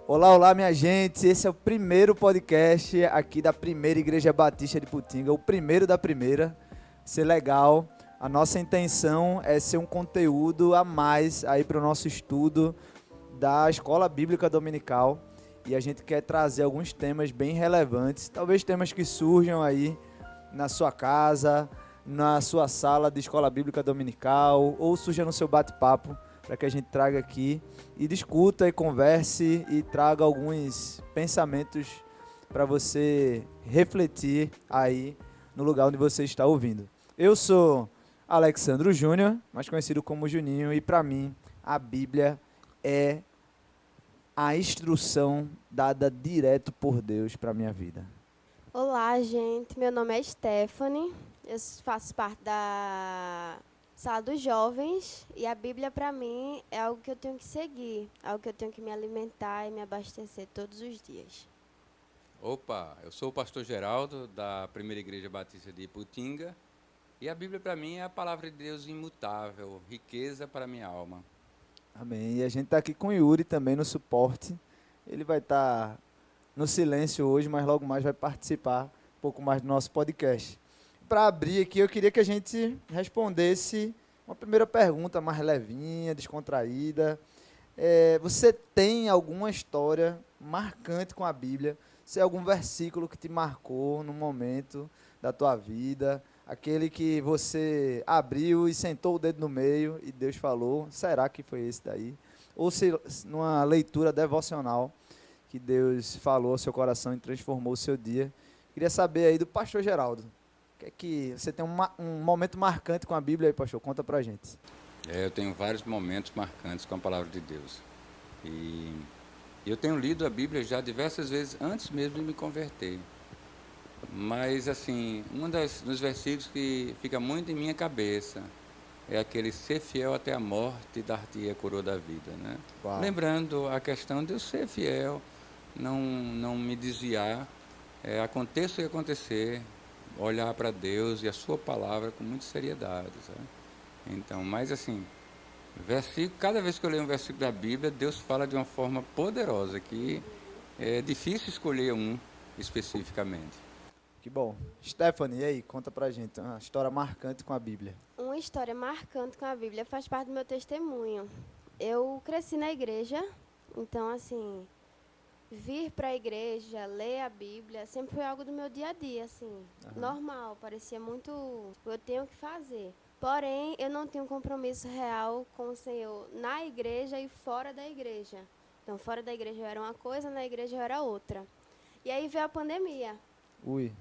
Olá, olá, minha gente. Esse é o primeiro podcast aqui da Primeira Igreja Batista de Putinga, o primeiro da primeira. Ser legal. A nossa intenção é ser um conteúdo a mais aí para o nosso estudo da Escola Bíblica Dominical. E a gente quer trazer alguns temas bem relevantes, talvez temas que surjam aí na sua casa, na sua sala de Escola Bíblica Dominical, ou surja no seu bate-papo, para que a gente traga aqui e discuta e converse e traga alguns pensamentos para você refletir aí no lugar onde você está ouvindo. Eu sou Alexandro Júnior, mais conhecido como Juninho, e para mim a Bíblia é a instrução dada direto por Deus para a minha vida. Olá, gente. Meu nome é Stephanie. Eu faço parte da Sala dos Jovens e a Bíblia, para mim, é algo que eu tenho que seguir, algo que eu tenho que me alimentar e me abastecer todos os dias. Opa, eu sou o pastor Geraldo, da Primeira Igreja Batista de Iputinga, e a Bíblia para mim é a palavra de Deus imutável, riqueza para a minha alma. Amém. E a gente está aqui com o Yuri também no suporte. Ele vai estar no silêncio hoje, mas logo mais vai participar um pouco mais do nosso podcast. Para abrir aqui, eu queria que a gente respondesse uma primeira pergunta mais levinha, descontraída. Você tem alguma história marcante com a Bíblia? Se é algum versículo que te marcou num momento da tua vida, aquele que você abriu e sentou o dedo no meio e Deus falou, será que foi esse daí? Ou se numa leitura devocional que Deus falou ao seu coração e transformou o seu dia. Queria saber aí do pastor Geraldo. Que você tem um momento marcante com a Bíblia aí, pastor? Conta pra gente. Eu tenho vários momentos marcantes com a palavra de Deus. E eu tenho lido a Bíblia já diversas vezes antes mesmo de me converter. Mas, assim, dos versículos que fica muito em minha cabeça é aquele ser fiel até a morte e dar-te a coroa da vida, né? Uau. Lembrando a questão de eu ser fiel, não me desviar, aconteça o que acontecer, olhar para Deus e a sua palavra com muita seriedade, sabe? Então, mas assim, cada vez que eu leio um versículo da Bíblia, Deus fala de uma forma poderosa, que é difícil escolher um especificamente. Que bom. Stephanie, e aí? Conta pra gente uma história marcante com a Bíblia. Uma história marcante com a Bíblia faz parte do meu testemunho. Eu cresci na igreja, então, assim, vir para a igreja, ler a Bíblia, sempre foi algo do meu dia a dia, assim, normal, parecia muito eu tenho que fazer. Porém, eu não tinha um compromisso real com o Senhor na igreja e fora da igreja. Então, fora da igreja eu era uma coisa, na igreja eu era outra. E aí veio a pandemia. Ui.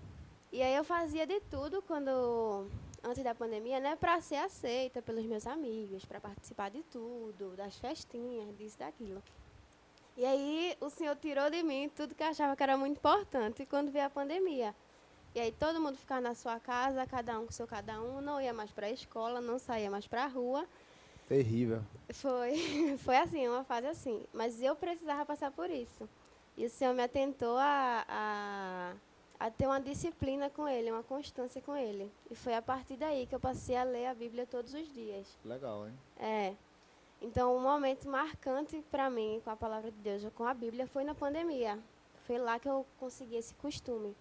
E aí eu fazia de tudo antes da pandemia, né, para ser aceita pelos meus amigos, para participar de tudo, das festinhas, disso, daquilo. E aí o Senhor tirou de mim tudo que eu achava que era muito importante quando veio a pandemia. E aí todo mundo ficava na sua casa, cada um com seu cada um, não ia mais para a escola, não saía mais para a rua. Terrível. Foi assim, uma fase assim. Mas eu precisava passar por isso. E o Senhor me atentou a ter uma disciplina com Ele, uma constância com Ele. E foi a partir daí que eu passei a ler a Bíblia todos os dias. Legal, hein? Então, um momento marcante para mim com a palavra de Deus, com a Bíblia, foi na pandemia. Foi lá que eu consegui esse costume.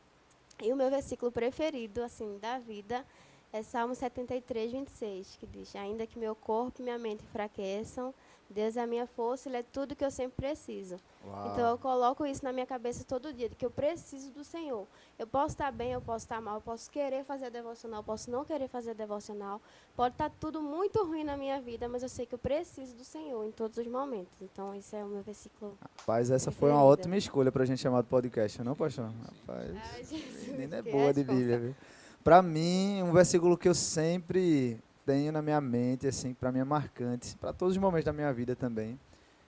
E o meu versículo preferido, assim, da vida é Salmo 73, 26, que diz: ainda que meu corpo e minha mente enfraqueçam, Deus é a minha força, Ele é tudo que eu sempre preciso. Uau. Então, eu coloco isso na minha cabeça todo dia, de que eu preciso do Senhor. Eu posso estar bem, eu posso estar mal, eu posso querer fazer a devocional, eu posso não querer fazer a devocional. Pode estar tudo muito ruim na minha vida, mas eu sei que eu preciso do Senhor em todos os momentos. Então, esse é o meu versículo. Rapaz, essa foi uma ótima escolha pra gente chamar do podcast, não, pastor? Rapaz, Ai, Jesus, menina é que boa de responsa. Bíblia, viu? Pra mim, um versículo que eu sempre tenho na minha mente, assim, pra mim é marcante, pra todos os momentos da minha vida também,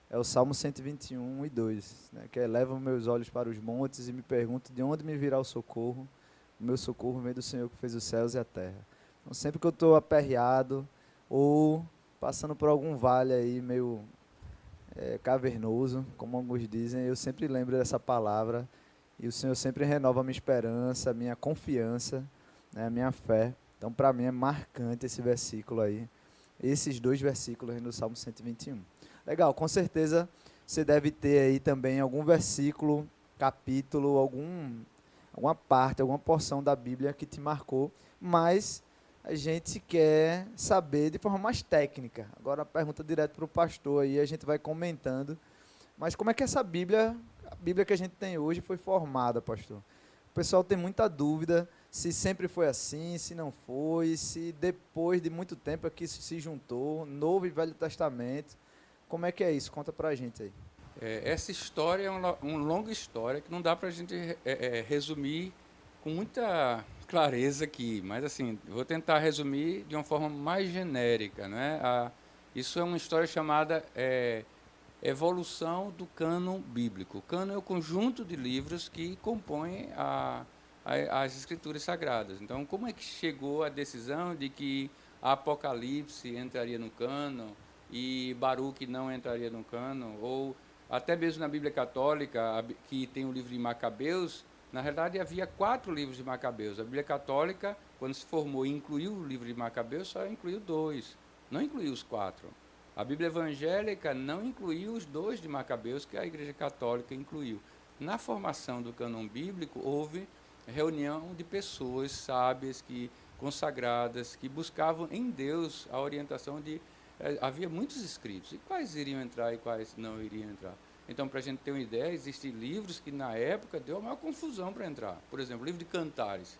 é o Salmo 121 e 2, né, que é: elevo meus olhos para os montes e me pergunto de onde me virá o socorro. O meu socorro vem do Senhor que fez os céus e a terra. Então, sempre que eu estou aperreado ou passando por algum vale aí meio cavernoso, como alguns dizem, eu sempre lembro dessa palavra e o Senhor sempre renova a minha esperança, a minha confiança, né, a minha fé. Então, para mim é marcante esse versículo aí, esses dois versículos aí no Salmo 121. Legal, com certeza você deve ter aí também algum versículo, capítulo, alguma parte, alguma porção da Bíblia que te marcou, mas a gente quer saber de forma mais técnica. Agora a pergunta direto para o pastor aí, a gente vai comentando. Mas como é que essa Bíblia, a Bíblia que a gente tem hoje, foi formada, pastor? O pessoal tem muita dúvida se sempre foi assim, se não foi, se depois de muito tempo é que isso se juntou, Novo e Velho Testamento. Como é que é isso? Conta pra gente aí. Essa história é uma longa história que não dá para a gente resumir com muita clareza aqui, mas assim, vou tentar resumir de uma forma mais genérica, né? Isso é uma história chamada evolução do cânon bíblico. O cânon é o conjunto de livros que compõem as escrituras sagradas. Então, como é que chegou a decisão de que Apocalipse entraria no cânon e Baruque não entraria no cânon? Ou até mesmo na Bíblia Católica, que tem o livro de Macabeus, na verdade havia 4 livros de Macabeus. A Bíblia Católica, quando se formou e incluiu o livro de Macabeus, só incluiu 2, não incluiu os 4. A Bíblia Evangélica não incluiu os 2 de Macabeus, que a Igreja Católica incluiu. Na formação do cânon bíblico, houve reunião de pessoas sábias, consagradas, que buscavam em Deus a orientação de... havia muitos escritos, e quais iriam entrar e quais não iriam entrar. Então, para a gente ter uma ideia, existem livros que na época deu a maior confusão para entrar. Por exemplo, o livro de Cantares.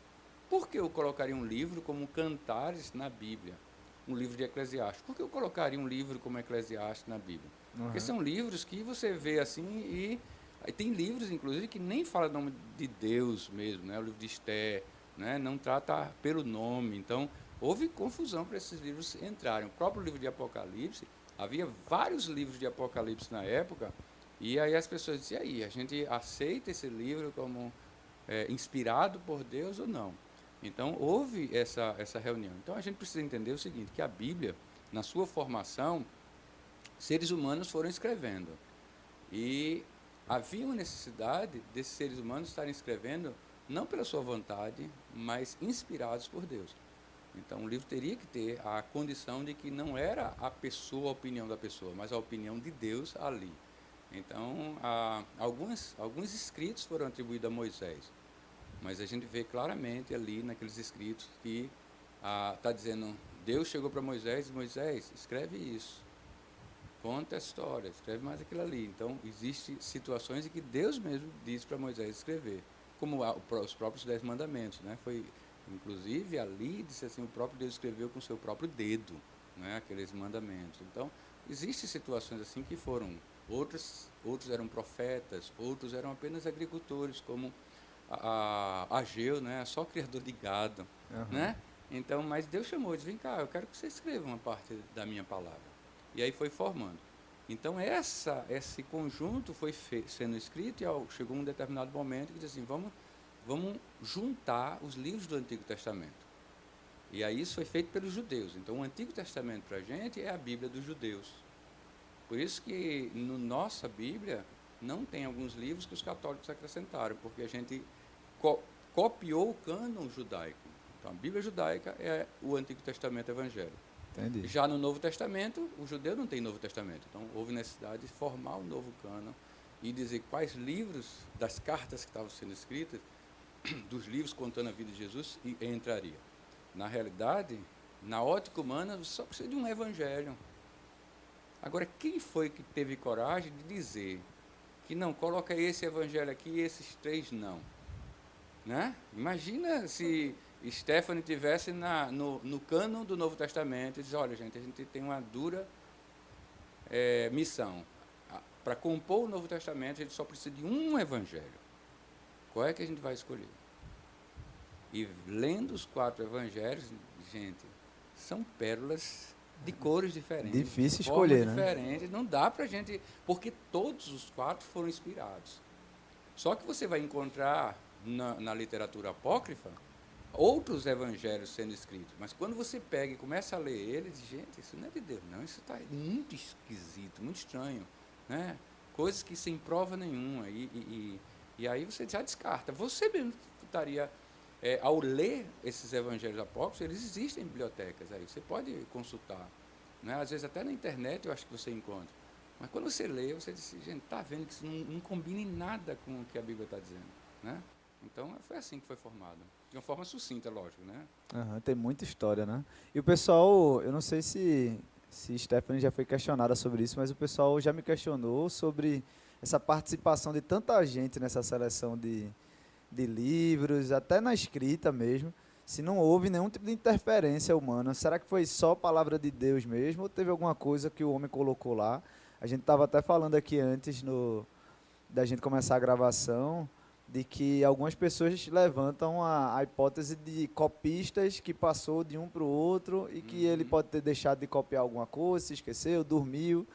Por que eu colocaria um livro como Cantares na Bíblia? Um livro de Eclesiastes. Por que eu colocaria um livro como Eclesiastes na Bíblia? Porque são livros que você vê assim e tem livros, inclusive, que nem falam o nome de Deus mesmo, né? O livro de Esther, né? Não trata pelo nome. Então, houve confusão para esses livros entrarem. O próprio livro de Apocalipse, havia vários livros de Apocalipse na época, e aí as pessoas diziam, e aí, a gente aceita esse livro como inspirado por Deus ou não? Então, houve essa reunião. Então, a gente precisa entender o seguinte, que a Bíblia, na sua formação, seres humanos foram escrevendo. E havia uma necessidade desses seres humanos estarem escrevendo, não pela sua vontade, mas inspirados por Deus. Então, o livro teria que ter a condição de que não era a pessoa, a opinião da pessoa, mas a opinião de Deus ali. Então, alguns escritos foram atribuídos a Moisés. Mas a gente vê claramente ali naqueles escritos que está dizendo, Deus chegou para Moisés e Moisés, escreve isso, conta a história, escreve mais aquilo ali. Então, existem situações em que Deus mesmo diz para Moisés escrever, como os próprios 10 mandamentos, né? Foi, inclusive, ali, disse assim, o próprio Deus escreveu com o seu próprio dedo, né? Aqueles mandamentos. Então, existem situações assim que foram, outros eram profetas, outros eram apenas agricultores, como Ageu, né, só criador de gado, né? Então, mas Deus chamou, disse, vem cá, eu quero que você escreva uma parte da minha palavra. E aí foi formando. Então, esse conjunto foi sendo escrito e chegou um determinado momento que disse assim, vamos juntar os livros do Antigo Testamento. E aí isso foi feito pelos judeus. Então, o Antigo Testamento para a gente é a Bíblia dos judeus. Por isso que na nossa Bíblia não tem alguns livros que os católicos acrescentaram, porque a gente copiou o cânon judaico. Então, a Bíblia judaica é o Antigo Testamento evangélico. Entendi. Já no Novo Testamento, o judeu não tem Novo Testamento. Então, houve necessidade de formar um novo cânon e dizer quais livros das cartas que estavam sendo escritas, dos livros contando a vida de Jesus, entraria. Na realidade, na ótica humana, você só precisa de um evangelho. Agora, quem foi que teve coragem de dizer que não, coloca esse evangelho aqui e esses 3 não? Né? Imagina se Stephanie estivesse no cânon do Novo Testamento e diz, olha, gente, a gente tem uma dura missão. Para compor o Novo Testamento, a gente só precisa de um evangelho. Qual é que a gente vai escolher? E lendo os 4 evangelhos, gente, são pérolas de cores diferentes. Difícil escolher, né? Diferentes. Não dá para a gente... Porque todos os 4 foram inspirados. Só que você vai encontrar na literatura apócrifa outros evangelhos sendo escritos. Mas quando você pega e começa a ler eles, gente, isso não é de Deus, não. Isso está muito esquisito, muito estranho. Né? Coisas que sem prova nenhuma. E aí você já descarta. Você mesmo estaria... ao ler esses evangelhos apócrifos, eles existem em bibliotecas, aí você pode consultar, né? Às vezes até na internet eu acho que você encontra. Mas quando você lê, você diz, gente, está vendo que isso não combina em nada com o que a Bíblia está dizendo, né? Então, foi assim que foi formado. De uma forma sucinta, lógico, né? Aham, tem muita história, né? E o pessoal, eu não sei se Stephanie já foi questionada sobre isso, mas o pessoal já me questionou sobre essa participação de tanta gente nessa seleção de livros, até na escrita mesmo, se não houve nenhum tipo de interferência humana. Será que foi só a palavra de Deus mesmo, ou teve alguma coisa que o homem colocou lá? A gente estava até falando aqui antes da gente começar a gravação, de que algumas pessoas levantam a hipótese de copistas que passou de um para o outro e que ele pode ter deixado de copiar alguma coisa, se esqueceu, dormiu,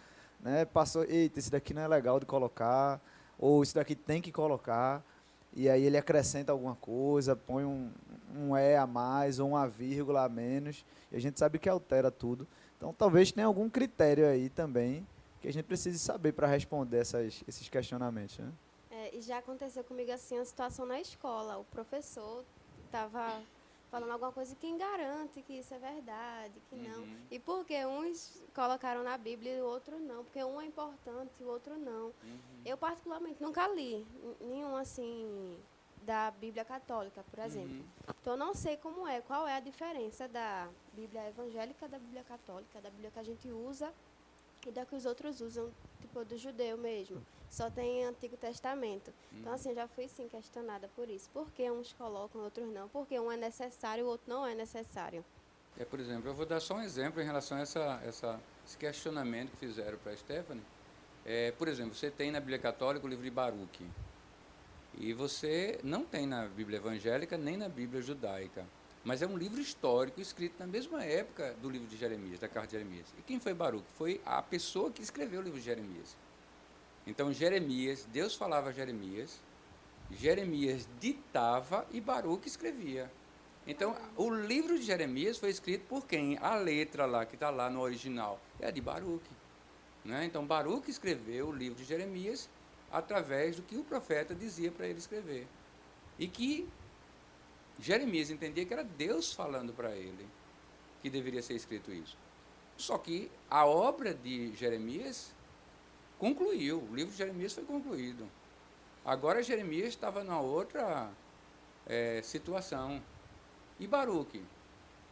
né? Passou, eita, esse daqui não é legal de colocar, ou isso daqui tem que colocar, e aí ele acrescenta alguma coisa, põe um E a mais ou uma vírgula a menos, e a gente sabe que altera tudo. Então talvez tenha algum critério aí também que a gente precise saber para responder esses questionamentos, né? E já aconteceu comigo assim, a situação na escola. O professor estava falando alguma coisa, quem garante que isso é verdade, que não. E por que uns colocaram na Bíblia e o outro não? Porque um é importante e o outro não. Eu, particularmente, nunca li nenhum assim da Bíblia católica, por exemplo. Então, eu não sei qual é a diferença da Bíblia evangélica, da Bíblia católica, da Bíblia que a gente usa e da que os outros usam, tipo do judeu mesmo. Só tem Antigo Testamento. Então, assim, eu já fui, sim, questionada por isso. Por que uns colocam, outros não? Porque um é necessário, o outro não é necessário. Por exemplo, eu vou dar só um exemplo em relação a esse questionamento que fizeram para a Stephanie. Por exemplo, você tem na Bíblia Católica o livro de Baruque. E você não tem na Bíblia Evangélica nem na Bíblia Judaica. Mas é um livro histórico escrito na mesma época do livro de Jeremias, da carta de Jeremias. E quem foi Baruque? Foi a pessoa que escreveu o livro de Jeremias. Então, Jeremias, Deus falava a Jeremias, Jeremias ditava e Baruque escrevia. Então, o livro de Jeremias foi escrito por quem? A letra lá, que está lá no original, é a de Baruque. Né? Então, Baruque escreveu o livro de Jeremias através do que o profeta dizia para ele escrever. E que Jeremias entendia que era Deus falando para ele que deveria ser escrito isso. Só que a obra de Jeremias concluiu, o livro de Jeremias foi concluído. Agora Jeremias estava numa outra situação. E Baruque?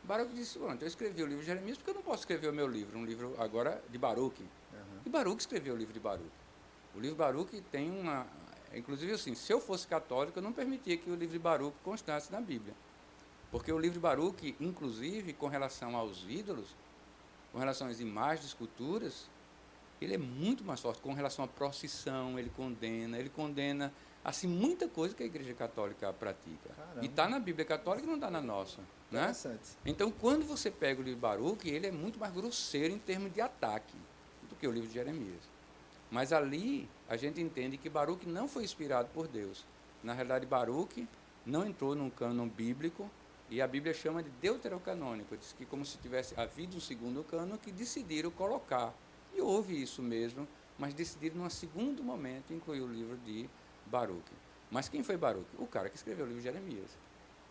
Baruque disse, pronto, eu escrevi o livro de Jeremias porque eu não posso escrever o meu livro, um livro agora de Baruque. E Baruque escreveu o livro de Baruque. O livro de Baruque tem uma... Inclusive, assim, se eu fosse católico, eu não permitia que o livro de Baruque constasse na Bíblia. Porque o livro de Baruque, inclusive, com relação aos ídolos, com relação às imagens, esculturas, ele é muito mais forte. Com relação à procissão, ele condena, assim, muita coisa que a Igreja Católica pratica. Caramba. E está na Bíblia Católica e não está na nossa. Né? Então, quando você pega o livro de Baruque, ele é muito mais grosseiro em termos de ataque do que o livro de Jeremias. Mas ali a gente entende que Baruque não foi inspirado por Deus. Na realidade, Baruque não entrou num cânon bíblico e a Bíblia chama de deuterocanônico. Diz que como se tivesse havido um segundo cânon que decidiram colocar. E houve isso mesmo, mas decidiram num segundo momento incluir o livro de Baruque. Mas quem foi Baruque? O cara que escreveu o livro de Jeremias.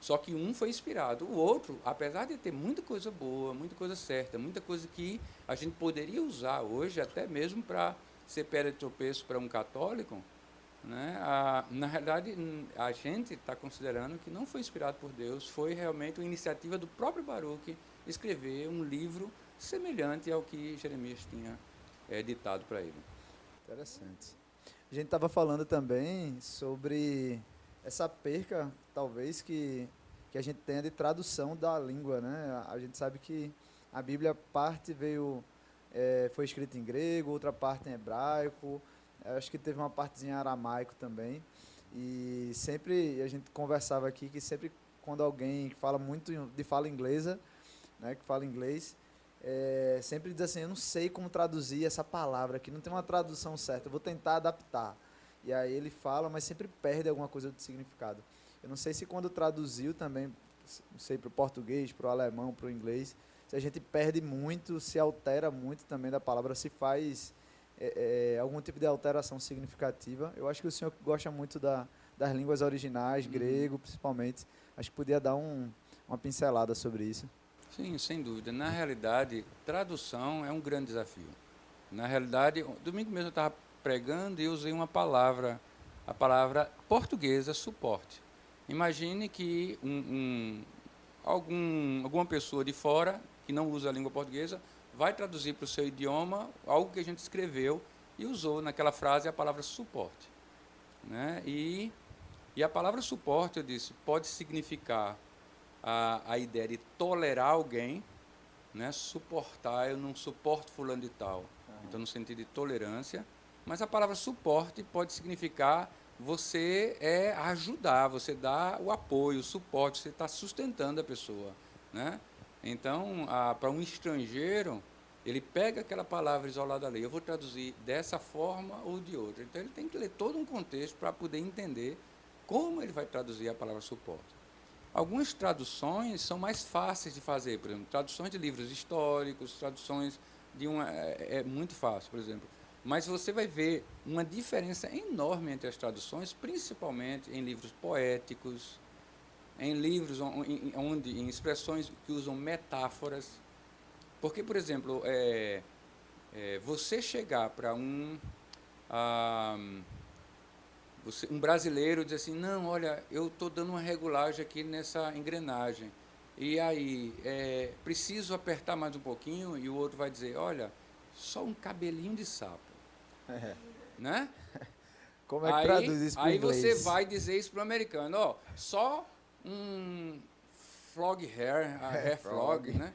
Só que um foi inspirado, o outro, apesar de ter muita coisa boa, muita coisa certa, muita coisa que a gente poderia usar hoje até mesmo para ser pedra de tropeço para um católico, né? Na realidade, a gente está considerando que não foi inspirado por Deus, foi realmente uma iniciativa do próprio Baruque escrever um livro semelhante ao que Jeremias tinha ditado para ele. Interessante. A gente estava falando também sobre essa perca, talvez, que a gente tenha de tradução da língua, né? A gente sabe que a Bíblia parte foi escrita em grego, outra parte em hebraico, acho que teve uma partezinha em aramaico também, e sempre a gente conversava aqui que sempre quando alguém fala muito de fala inglesa, né, que fala inglês, sempre diz assim, eu não sei como traduzir essa palavra aqui, não tem uma tradução certa, eu vou tentar adaptar. E aí ele fala, mas sempre perde alguma coisa do significado. Eu não sei se quando traduziu também, não sei, para o português, para o alemão, para o inglês, se a gente perde muito, se altera muito também da palavra, se faz algum tipo de alteração significativa. Eu acho que o senhor gosta muito das línguas originais, grego principalmente, acho que podia dar uma pincelada sobre isso. Sim, sem dúvida. Na realidade, tradução é um grande desafio. Na realidade, domingo mesmo eu estava pregando e usei uma palavra, a palavra portuguesa, suporte. Imagine que alguma pessoa de fora, que não usa a língua portuguesa, vai traduzir para o seu idioma algo que a gente escreveu e usou naquela frase a palavra suporte. Né? E a palavra suporte, eu disse, pode significar a ideia de tolerar alguém, né? Suportar, eu não suporto fulano de tal. Então, no sentido de tolerância. Mas a palavra suporte pode significar você ajudar, você dá o apoio, o suporte, você está sustentando a pessoa. Né? Então, para um estrangeiro, ele pega aquela palavra isolada ali, eu vou traduzir dessa forma ou de outra. Então, ele tem que ler todo um contexto para poder entender como ele vai traduzir a palavra suporte. Algumas traduções são mais fáceis de fazer, por exemplo, traduções de livros históricos, traduções de é muito fácil, por exemplo. Mas você vai ver uma diferença enorme entre as traduções, principalmente em livros poéticos, em livros em expressões que usam metáforas. Porque, por exemplo, você chegar para um brasileiro diz assim, não, olha, eu estou dando uma regulagem aqui nessa engrenagem, e aí, preciso apertar mais um pouquinho, e o outro vai dizer, olha, só um cabelinho de sapo. Né? Como é que traduz isso para o inglês? Aí você vai dizer isso para o americano, ó, só um flog hair flog, né?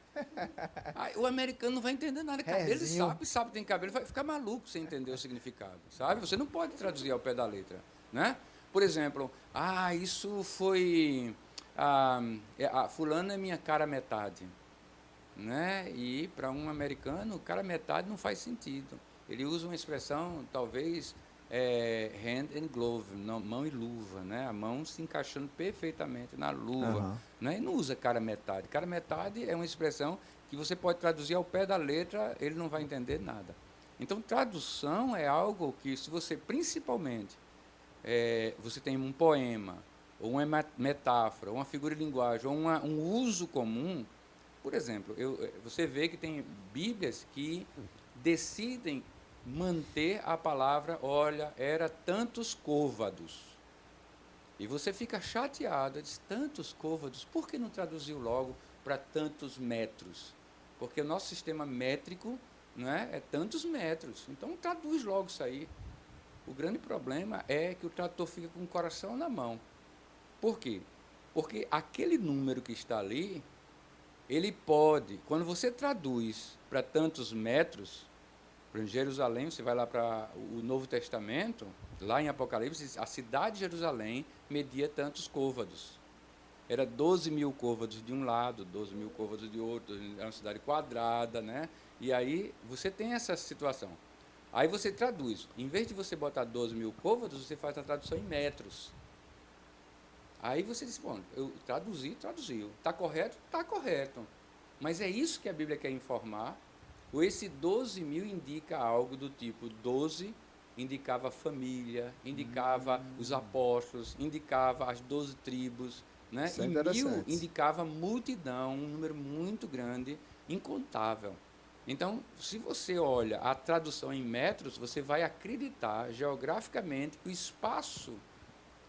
Aí, o americano não vai entender nada. Cabelo de sapo, sapo tem cabelo, vai ficar maluco sem entender o significado, sabe? Você não pode traduzir ao pé da letra, né? Por exemplo, isso foi... fulano é minha cara metade. Né? E para um americano, cara metade não faz sentido. Ele usa uma expressão, talvez, hand and glove, mão e luva, né? A mão se encaixando perfeitamente na luva. Né? E não usa cara metade. Cara metade é uma expressão que você pode traduzir ao pé da letra, ele não vai entender nada. Então, tradução é algo que, se você, principalmente, você tem um poema, ou uma metáfora, ou uma figura de linguagem, ou um uso comum. Por exemplo, você vê que tem Bíblias que decidem manter a palavra, olha, era tantos côvados. E você fica chateado, diz, tantos côvados, por que não traduziu logo para tantos metros? Porque o nosso sistema métrico, né, é tantos metros, então traduz logo isso aí. O grande problema é que o tradutor fica com o coração na mão. Por quê? Porque aquele número que está ali, ele pode, quando você traduz para tantos metros, para Jerusalém, você vai lá para o Novo Testamento, lá em Apocalipse, a cidade de Jerusalém media tantos côvados. Era 12 mil côvados de um lado, 12 mil côvados de outro, era uma cidade quadrada, né? E aí você tem essa situação. Aí você traduz, em vez de você botar 12 mil côvados, você faz a tradução em metros. Aí você diz, bom, eu traduziu. Está correto? Está correto. Mas é isso que a Bíblia quer informar? Ou esse 12 mil indica algo do tipo, 12 indicava família, indicava os apóstolos, indicava as 12 tribos, né? E 1000 indicava multidão, um número muito grande, incontável. Então, se você olha a tradução em metros, você vai acreditar geograficamente que o espaço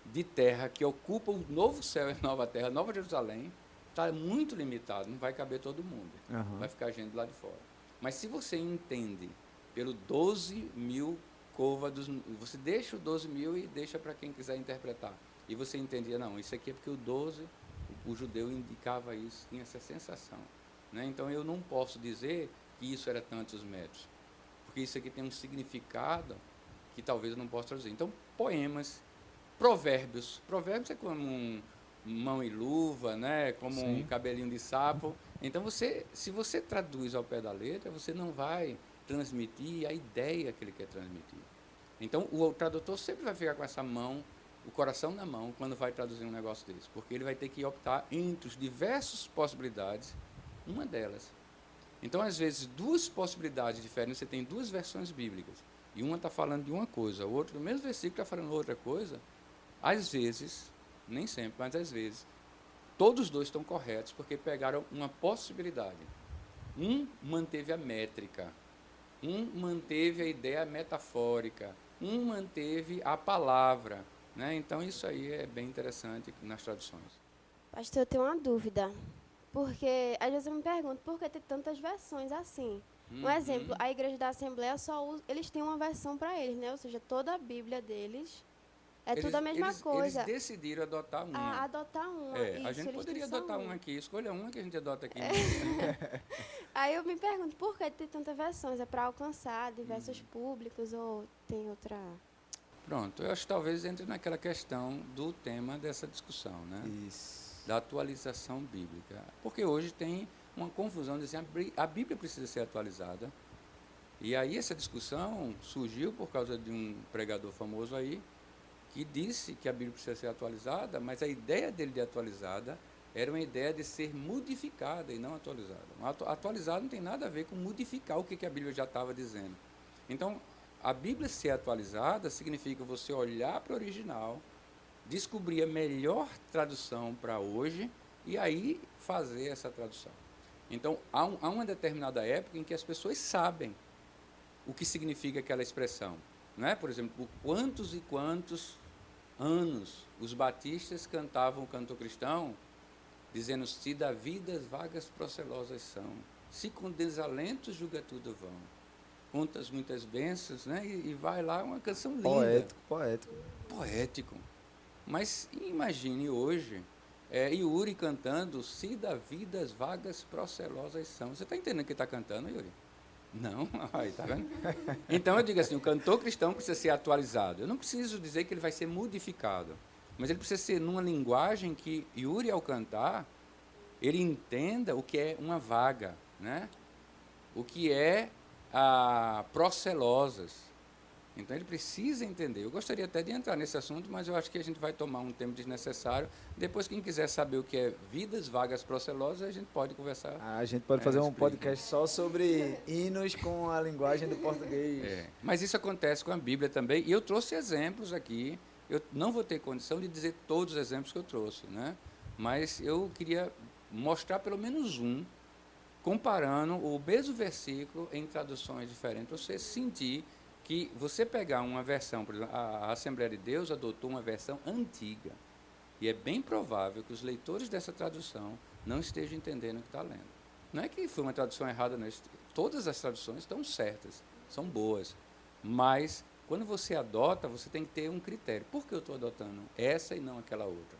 de terra que ocupa o novo céu e a nova terra, Nova Jerusalém, está muito limitado, não vai caber todo mundo, vai ficar gente lá de fora. Mas se você entende pelo 12 mil côvados, você deixa o 12 mil e deixa para quem quiser interpretar. E você entendia, não, isso aqui é porque o 12, o judeu indicava isso, tinha essa sensação. Né? Então eu não posso dizer que isso era tantos metros, porque isso aqui tem um significado que talvez eu não possa traduzir. Então, poemas, provérbios é como mão e luva, né? Como um cabelinho de sapo. Então, se você traduz ao pé da letra, você não vai transmitir a ideia que ele quer transmitir. Então, o tradutor sempre vai ficar com essa mão, o coração na mão, quando vai traduzir um negócio desse, porque ele vai ter que optar entre as diversas possibilidades, uma delas. Então, às vezes, duas possibilidades diferentes, você tem duas versões bíblicas, e uma está falando de uma coisa, o outro, no mesmo versículo, está falando outra coisa. Às vezes, nem sempre, mas às vezes, todos os dois estão corretos, porque pegaram uma possibilidade. Um manteve a métrica, Um manteve a ideia metafórica, um manteve a palavra, né? Então isso aí é bem interessante nas traduções. Pastor, eu tenho uma dúvida. Porque às vezes eu me pergunto por que tem tantas versões assim. Um exemplo, a Igreja da Assembleia só usa, eles têm uma versão para eles, né? Ou seja, toda a Bíblia deles é tudo a mesma coisa. Eles decidiram adotar uma. Adotar uma. A Isso, gente eles poderia têm só adotar uma. uma aqui. Escolha uma que a gente adota aqui. Aí eu me pergunto por que tem tantas versões? É para alcançar diversos públicos ou tem outra? Pronto, eu acho que talvez entre naquela questão do tema dessa discussão, né? Isso. Da atualização bíblica. Porque hoje tem uma confusão de dizer a Bíblia precisa ser atualizada. E aí essa discussão surgiu por causa de um pregador famoso aí, que disse que a Bíblia precisa ser atualizada, mas a ideia dele de atualizada era uma ideia de ser modificada e não atualizada. Atualizada não tem nada a ver com modificar o que a Bíblia já estava dizendo. Então, a Bíblia ser atualizada significa você olhar para o original, descobrir a melhor tradução para hoje e aí fazer essa tradução. Então, há uma determinada época em que as pessoas sabem o que significa aquela expressão. Não é? Por exemplo, por quantos e quantos anos os batistas cantavam o canto cristão, dizendo: se da vida as vagas procelosas são, se com desalentos julga tudo vão, contas muitas bênçãos, né? E vai lá uma canção linda. Poético. Mas imagine hoje, Yuri cantando: se da vida as vagas procelosas são. Você está entendendo o que está cantando, Yuri? Não? Aí, tá vendo? Então eu digo assim, o cantor cristão precisa ser atualizado. Eu não preciso dizer que ele vai ser modificado, mas ele precisa ser numa linguagem que Yuri, ao cantar, ele entenda o que é uma vaga, né? O que é procelosas. Então ele precisa entender. Eu gostaria até de entrar nesse assunto, mas eu acho que a gente vai tomar um tempo desnecessário. Depois, quem quiser saber o que é vidas, vagas, procelosas, a gente pode conversar. A gente pode fazer um podcast só sobre hinos com a linguagem do português. Mas isso acontece com a Bíblia também. E eu trouxe exemplos aqui. Eu não vou ter condição de dizer todos os exemplos que eu trouxe, né? Mas eu queria mostrar pelo menos um, comparando o mesmo versículo em traduções diferentes, para você sentir que você pegar uma versão, por exemplo, a Assembleia de Deus adotou uma versão antiga, e é bem provável que os leitores dessa tradução não estejam entendendo o que está lendo. Não é que foi uma tradução errada, não. Todas as traduções estão certas, são boas, mas quando você adota, você tem que ter um critério. Por que eu estou adotando essa e não aquela outra?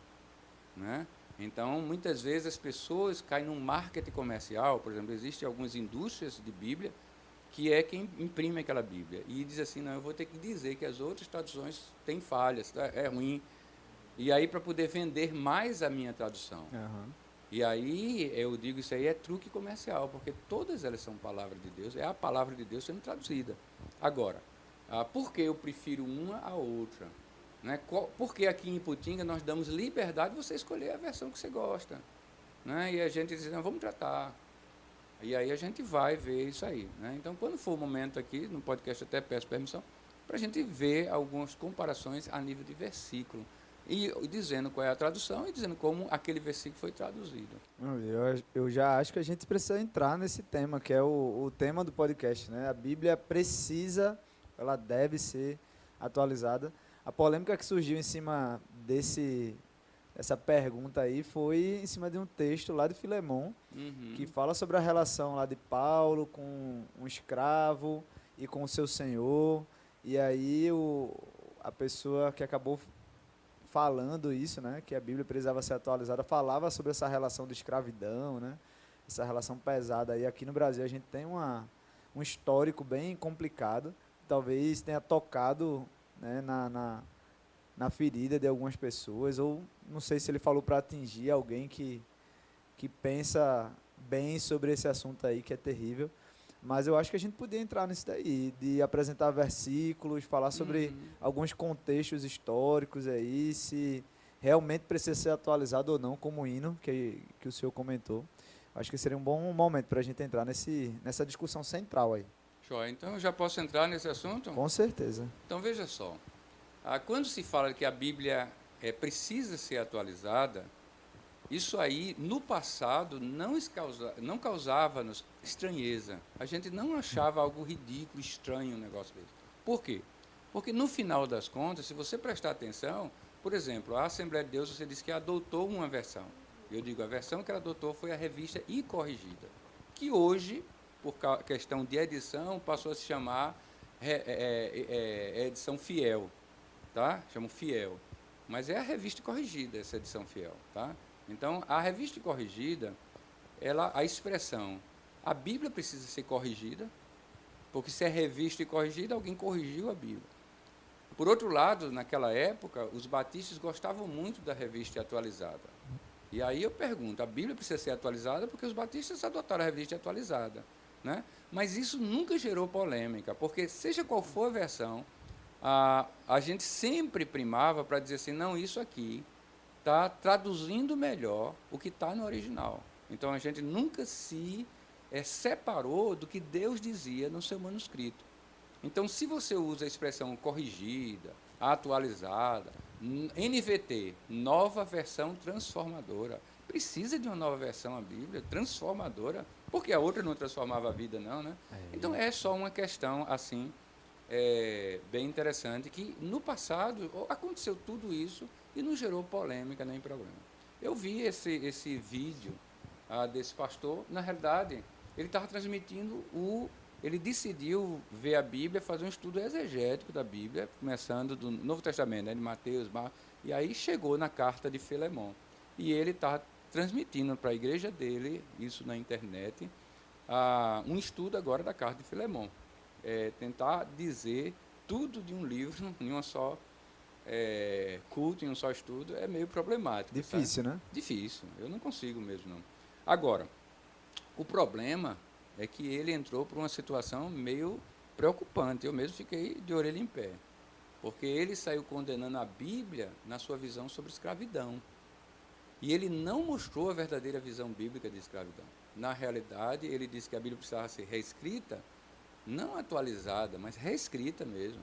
Né? Então, muitas vezes as pessoas caem num marketing comercial. Por exemplo, existem algumas indústrias de Bíblia que é quem imprime aquela Bíblia, e diz assim: não, eu vou ter que dizer que as outras traduções têm falhas, é ruim, e aí para poder vender mais a minha tradução. E aí eu digo, isso aí é truque comercial, porque todas elas são palavras de Deus, é a palavra de Deus sendo traduzida. Agora, por que eu prefiro uma à outra? Né? Porque aqui em Iputinga nós damos liberdade de você escolher a versão que você gosta, né? E a gente diz: não, vamos tratar. E aí a gente vai ver isso aí, né? Então, quando for o momento aqui, no podcast até peço permissão, para a gente ver algumas comparações a nível de versículo, e dizendo qual é a tradução e dizendo como aquele versículo foi traduzido. Eu já acho que a gente precisa entrar nesse tema, que é o tema do podcast, né? A Bíblia precisa, ela deve ser atualizada. A polêmica que surgiu em cima essa pergunta aí foi em cima de um texto lá de Filemão, que fala sobre a relação lá de Paulo com um escravo e com o seu senhor. E aí a pessoa que acabou falando isso, né, que a Bíblia precisava ser atualizada, falava sobre essa relação de escravidão, né, essa relação pesada aí. Aqui no Brasil a gente tem um histórico bem complicado, talvez tenha tocado, né, na ferida de algumas pessoas, ou não sei se ele falou para atingir alguém que pensa bem sobre esse assunto aí, que é terrível. Mas eu acho que a gente podia entrar nisso daí, de apresentar versículos, falar sobre alguns contextos históricos aí, se realmente precisa ser atualizado ou não, como o hino que o senhor comentou. Acho que seria um bom momento para a gente entrar nessa discussão central aí. Joia, então eu já posso entrar nesse assunto? Com certeza. Então veja só, quando se fala que a Bíblia precisa ser atualizada, Isso aí, no passado, não causava-nos estranheza. A gente não achava algo ridículo, estranho um negócio desse. Por quê? Porque, no final das contas, se você prestar atenção, por exemplo, a Assembleia de Deus, você disse que adotou uma versão. Eu digo, a versão que ela adotou foi a revista e corrigida, que hoje, por questão de edição, passou a se chamar edição fiel, tá? Chamam fiel. Mas é a revista corrigida, essa edição fiel, tá? Então, a revista corrigida, a expressão, a Bíblia precisa ser corrigida, porque se é revista e corrigida, alguém corrigiu a Bíblia. Por outro lado, naquela época, os batistas gostavam muito da revista atualizada. E aí eu pergunto, a Bíblia precisa ser atualizada porque os batistas adotaram a revista atualizada, né? Mas isso nunca gerou polêmica, porque seja qual for a versão, a gente sempre primava para dizer assim, não, isso aqui está traduzindo melhor o que está no original. Então, a gente nunca se separou do que Deus dizia no seu manuscrito. Então, se você usa a expressão corrigida, atualizada, NVT, nova versão transformadora, precisa de uma nova versão a Bíblia, transformadora, porque a outra não transformava a vida, não, né? Então, é só uma questão, assim, bem interessante, que no passado aconteceu tudo isso e não gerou polêmica nem problema. Eu vi esse vídeo desse pastor, na realidade, ele estava transmitindo ele decidiu ver a Bíblia, fazer um estudo exegético da Bíblia, começando do Novo Testamento, né, de Mateus, Marcos, e aí chegou na carta de Filemão. E ele estava transmitindo para a igreja dele, isso na internet, um estudo agora da carta de Filemão. Tentar dizer tudo de um livro, em uma só culto, em um só estudo, é meio problemático. Difícil, né? Difícil, eu não consigo mesmo, não. Agora, o problema é que ele entrou por uma situação meio preocupante. Eu mesmo fiquei de orelha em pé, porque ele saiu condenando a Bíblia na sua visão sobre escravidão. E ele não mostrou a verdadeira visão bíblica de escravidão. Na realidade, ele disse que a Bíblia precisava ser reescrita, não atualizada, mas reescrita mesmo.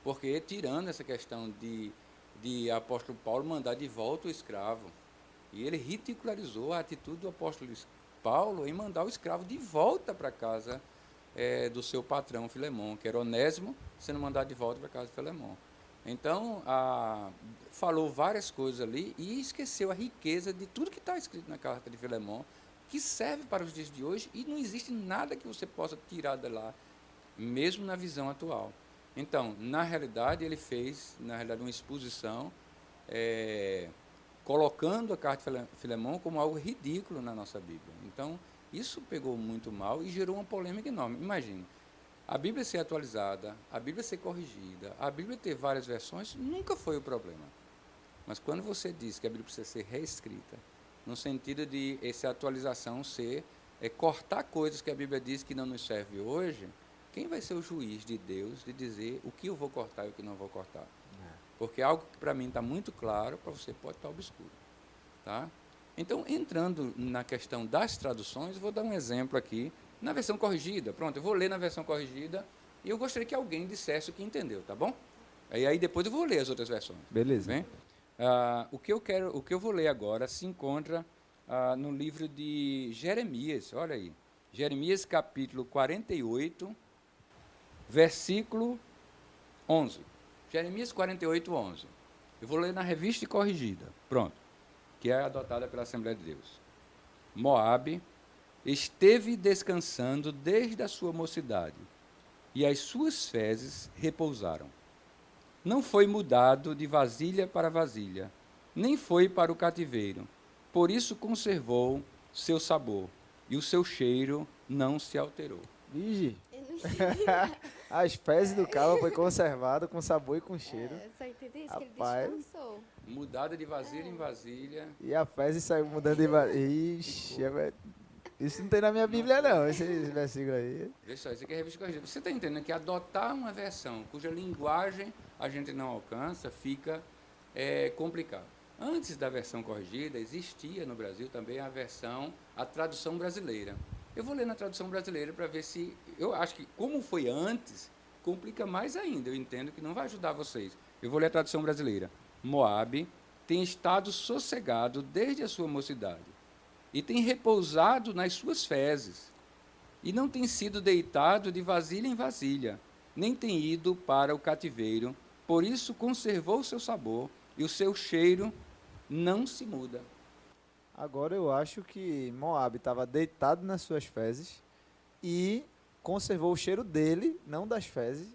Porque, tirando essa questão de apóstolo Paulo mandar de volta o escravo, e ele ridicularizou a atitude do apóstolo Paulo em mandar o escravo de volta para a casa do seu patrão Filemão, que era Onésimo, sendo mandado de volta para a casa de Filemão. Então, falou várias coisas ali e esqueceu a riqueza de tudo que está escrito na carta de Filemão, que serve para os dias de hoje e não existe nada que você possa tirar de lá, mesmo na visão atual. Então, na realidade, ele fez, uma exposição colocando a carta de Filemão como algo ridículo na nossa Bíblia. Então, isso pegou muito mal e gerou uma polêmica enorme. Imagine, a Bíblia ser atualizada, a Bíblia ser corrigida, a Bíblia ter várias versões, nunca foi o problema. Mas quando você diz que a Bíblia precisa ser reescrita, no sentido de essa atualização ser, cortar coisas que a Bíblia diz que não nos serve hoje, quem vai ser o juiz de Deus de dizer o que eu vou cortar e o que não vou cortar? Porque algo que para mim está muito claro, para você pode estar obscuro. Tá? Então, entrando na questão das traduções, vou dar um exemplo aqui, na versão corrigida. Pronto, eu vou ler na versão corrigida e eu gostaria que alguém dissesse o que entendeu, tá bom? Aí depois eu vou ler as outras versões. Beleza. Bem? O que eu vou ler agora se encontra no livro de Jeremias, olha aí. Jeremias capítulo 48, versículo 11. Jeremias 48, 11. Eu vou ler na revista corrigida, pronto, que é adotada pela Assembleia de Deus. Moabe esteve descansando desde a sua mocidade, e as suas fezes repousaram. Não foi mudado de vasilha para vasilha, nem foi para o cativeiro, por isso conservou seu sabor, e o seu cheiro não se alterou. Vigi, Eu não entendi. as fezes do cabra foi conservado com sabor e com cheiro. Só entendi isso, que ele Rapaz. descansou. Mudada de vasilha em vasilha. E a fezes saiu mudando de Ixi, isso não tem na minha Bíblia não, esse versículo aí. Veja só, isso aqui é a revista corrigida. Você está entendendo que adotar uma versão cuja linguagem a gente não alcança fica complicado. Antes da versão corrigida, existia no Brasil também a tradução brasileira. Eu vou ler na tradução brasileira para ver se... Eu acho que, como foi antes, complica mais ainda. Eu entendo que não vai ajudar vocês. Eu vou ler a tradução brasileira. Moabe tem estado sossegado desde a sua mocidade, e tem repousado nas suas fezes, e não tem sido deitado de vasilha em vasilha, nem tem ido para o cativeiro, por isso conservou o seu sabor, e o seu cheiro não se muda. Agora eu acho que Moab estava deitado nas suas fezes e conservou o cheiro dele, não das fezes,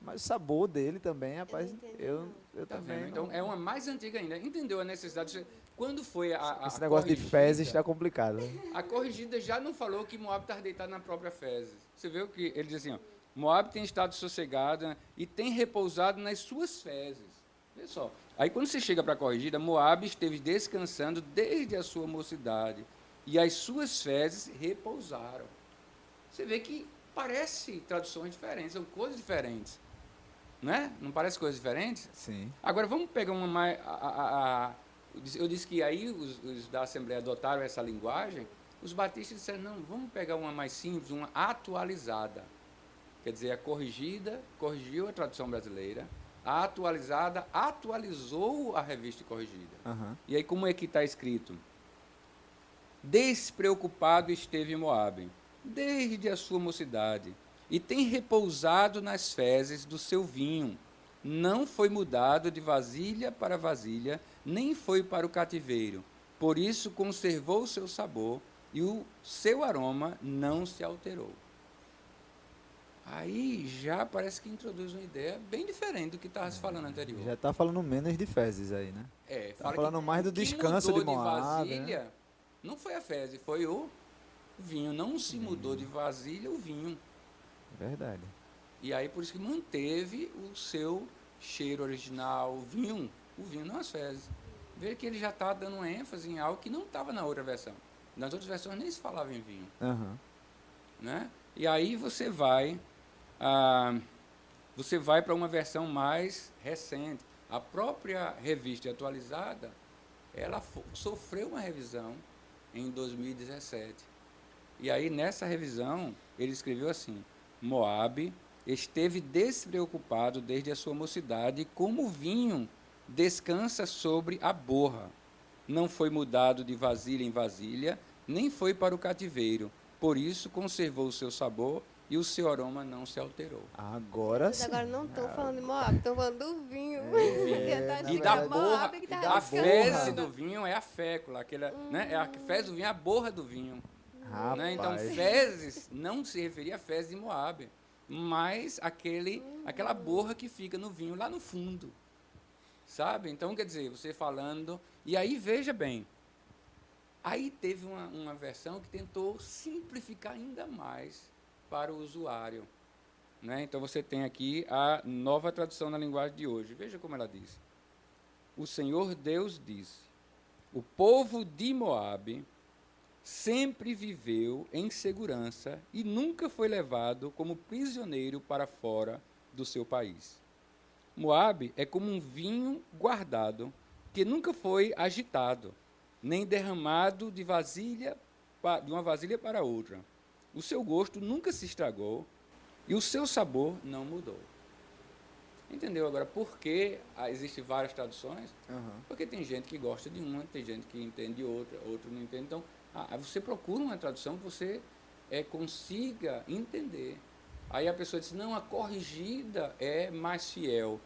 mas o sabor dele também, rapaz. entendi, Eu Tá também. vendo? Então, é uma mais antiga ainda. Entendeu a necessidade? Quando foi Esse negócio de corrigida? fezes está complicado, né? A corrigida já não falou que Moab estava deitado na própria fezes. Você viu que ele diz assim, ó, Moab tem estado sossegado, né, e tem repousado nas suas fezes. Vê só. Aí quando você chega para a corrigida, Moab esteve descansando desde a sua mocidade, e as suas fezes repousaram. Você vê que parece traduções diferentes, são coisas diferentes. Não é? Não parece coisas diferentes? Sim. Agora, vamos pegar uma mais... eu disse que aí os da Assembleia adotaram essa linguagem, os batistas disseram, não, vamos pegar uma mais simples, uma atualizada. Quer dizer, a corrigida corrigiu a tradução brasileira, a atualizada atualizou a revista corrigida. Aham. E aí como é que está escrito? Despreocupado esteve Moabe, desde a sua mocidade, e tem repousado nas fezes do seu vinho. Não foi mudado de vasilha para vasilha, nem foi para o cativeiro. Por isso conservou o seu sabor, e o seu aroma não se alterou. Aí já parece que introduz uma ideia bem diferente do que estava se falando anterior. Já está falando menos de fezes aí, né? Tá Tá falando mais do descanso de Moab, vasilha, não foi a fezes, foi o vinho. Não se mudou de vasilha o vinho. Verdade. E aí por isso que manteve o seu cheiro original, o vinho não as fezes. Vê que ele já está dando uma ênfase em algo que não estava na outra versão. Nas outras versões nem se falava em vinho. Aham. Né? E aí você vai para uma versão mais recente. A própria revista atualizada, ela sofreu uma revisão em 2017. E aí, nessa revisão, ele escreveu assim, Moabe esteve despreocupado desde a sua mocidade, e como o vinho descansa sobre a borra. Não foi mudado de vasilha em vasilha, nem foi para o cativeiro. Por isso, conservou o seu sabor e o seu aroma não se alterou. Agora Mas sim. agora não estou falando de Moab, estou falando do vinho. na E da verdade, borra, que e tá da a fezes borra. do vinho é a fécula, aquela, né? A fezes do vinho é a borra do vinho. Rapaz. Né? Então, fezes não se referia a fezes de Moabe, mas aquela borra que fica no vinho lá no fundo. Sabe? Então, quer dizer, você falando... E aí, veja bem, aí teve uma versão que tentou simplificar ainda mais para o usuário. Né? Então, você tem aqui a nova tradução na linguagem de hoje. Veja como ela diz. O Senhor Deus disse, o povo de Moabe sempre viveu em segurança e nunca foi levado como prisioneiro para fora do seu país. Moabe é como um vinho guardado, que nunca foi agitado, nem derramado de uma vasilha para outra. O seu gosto nunca se estragou e o seu sabor não mudou. Entendeu agora por que existem várias traduções? Aham. Porque tem gente que gosta de uma, tem gente que entende de outra, outro não entende. Então, você procura uma tradução que você consiga entender. Aí a pessoa diz, não, a corrigida é mais fiel.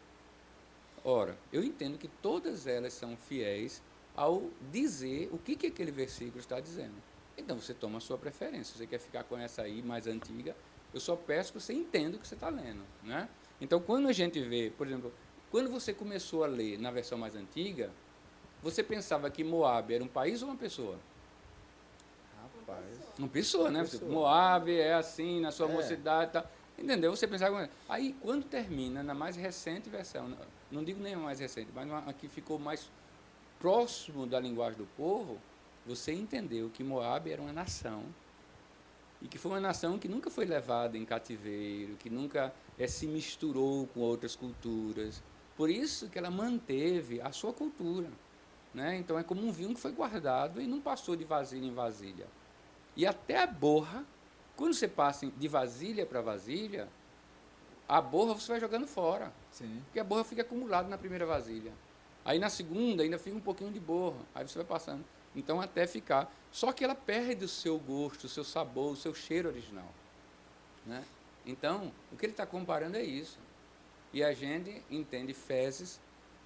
Ora, eu entendo que todas elas são fiéis ao dizer o que aquele versículo está dizendo. Então, você toma a sua preferência. Se você quer ficar com essa aí mais antiga, eu só peço que você entenda o que você está lendo. Né? Então, quando a gente vê, por exemplo, quando você começou a ler na versão mais antiga, você pensava que Moab era um país ou uma pessoa? Rapaz. Uma pessoa, né? Pessoa. Moab é assim, na sua mocidade e tal. Entendeu? Você pensava... Aí, quando termina, na mais recente versão, não digo nem a mais recente, mas a que ficou mais próximo da linguagem do povo, você entendeu que Moab era uma nação, e que foi uma nação que nunca foi levada em cativeiro, que nunca se misturou com outras culturas. Por isso que ela manteve a sua cultura. Né? Então, é como um vinho que foi guardado e não passou de vasilha em vasilha. E até a borra, quando você passa de vasilha para vasilha, a borra você vai jogando fora. Sim. Porque a borra fica acumulada na primeira vasilha. Aí na segunda ainda fica um pouquinho de borra. Aí você vai passando. Então até ficar. Só que ela perde o seu gosto, o seu sabor, o seu cheiro original. Né? Então, o que ele está comparando é isso. E a gente entende fezes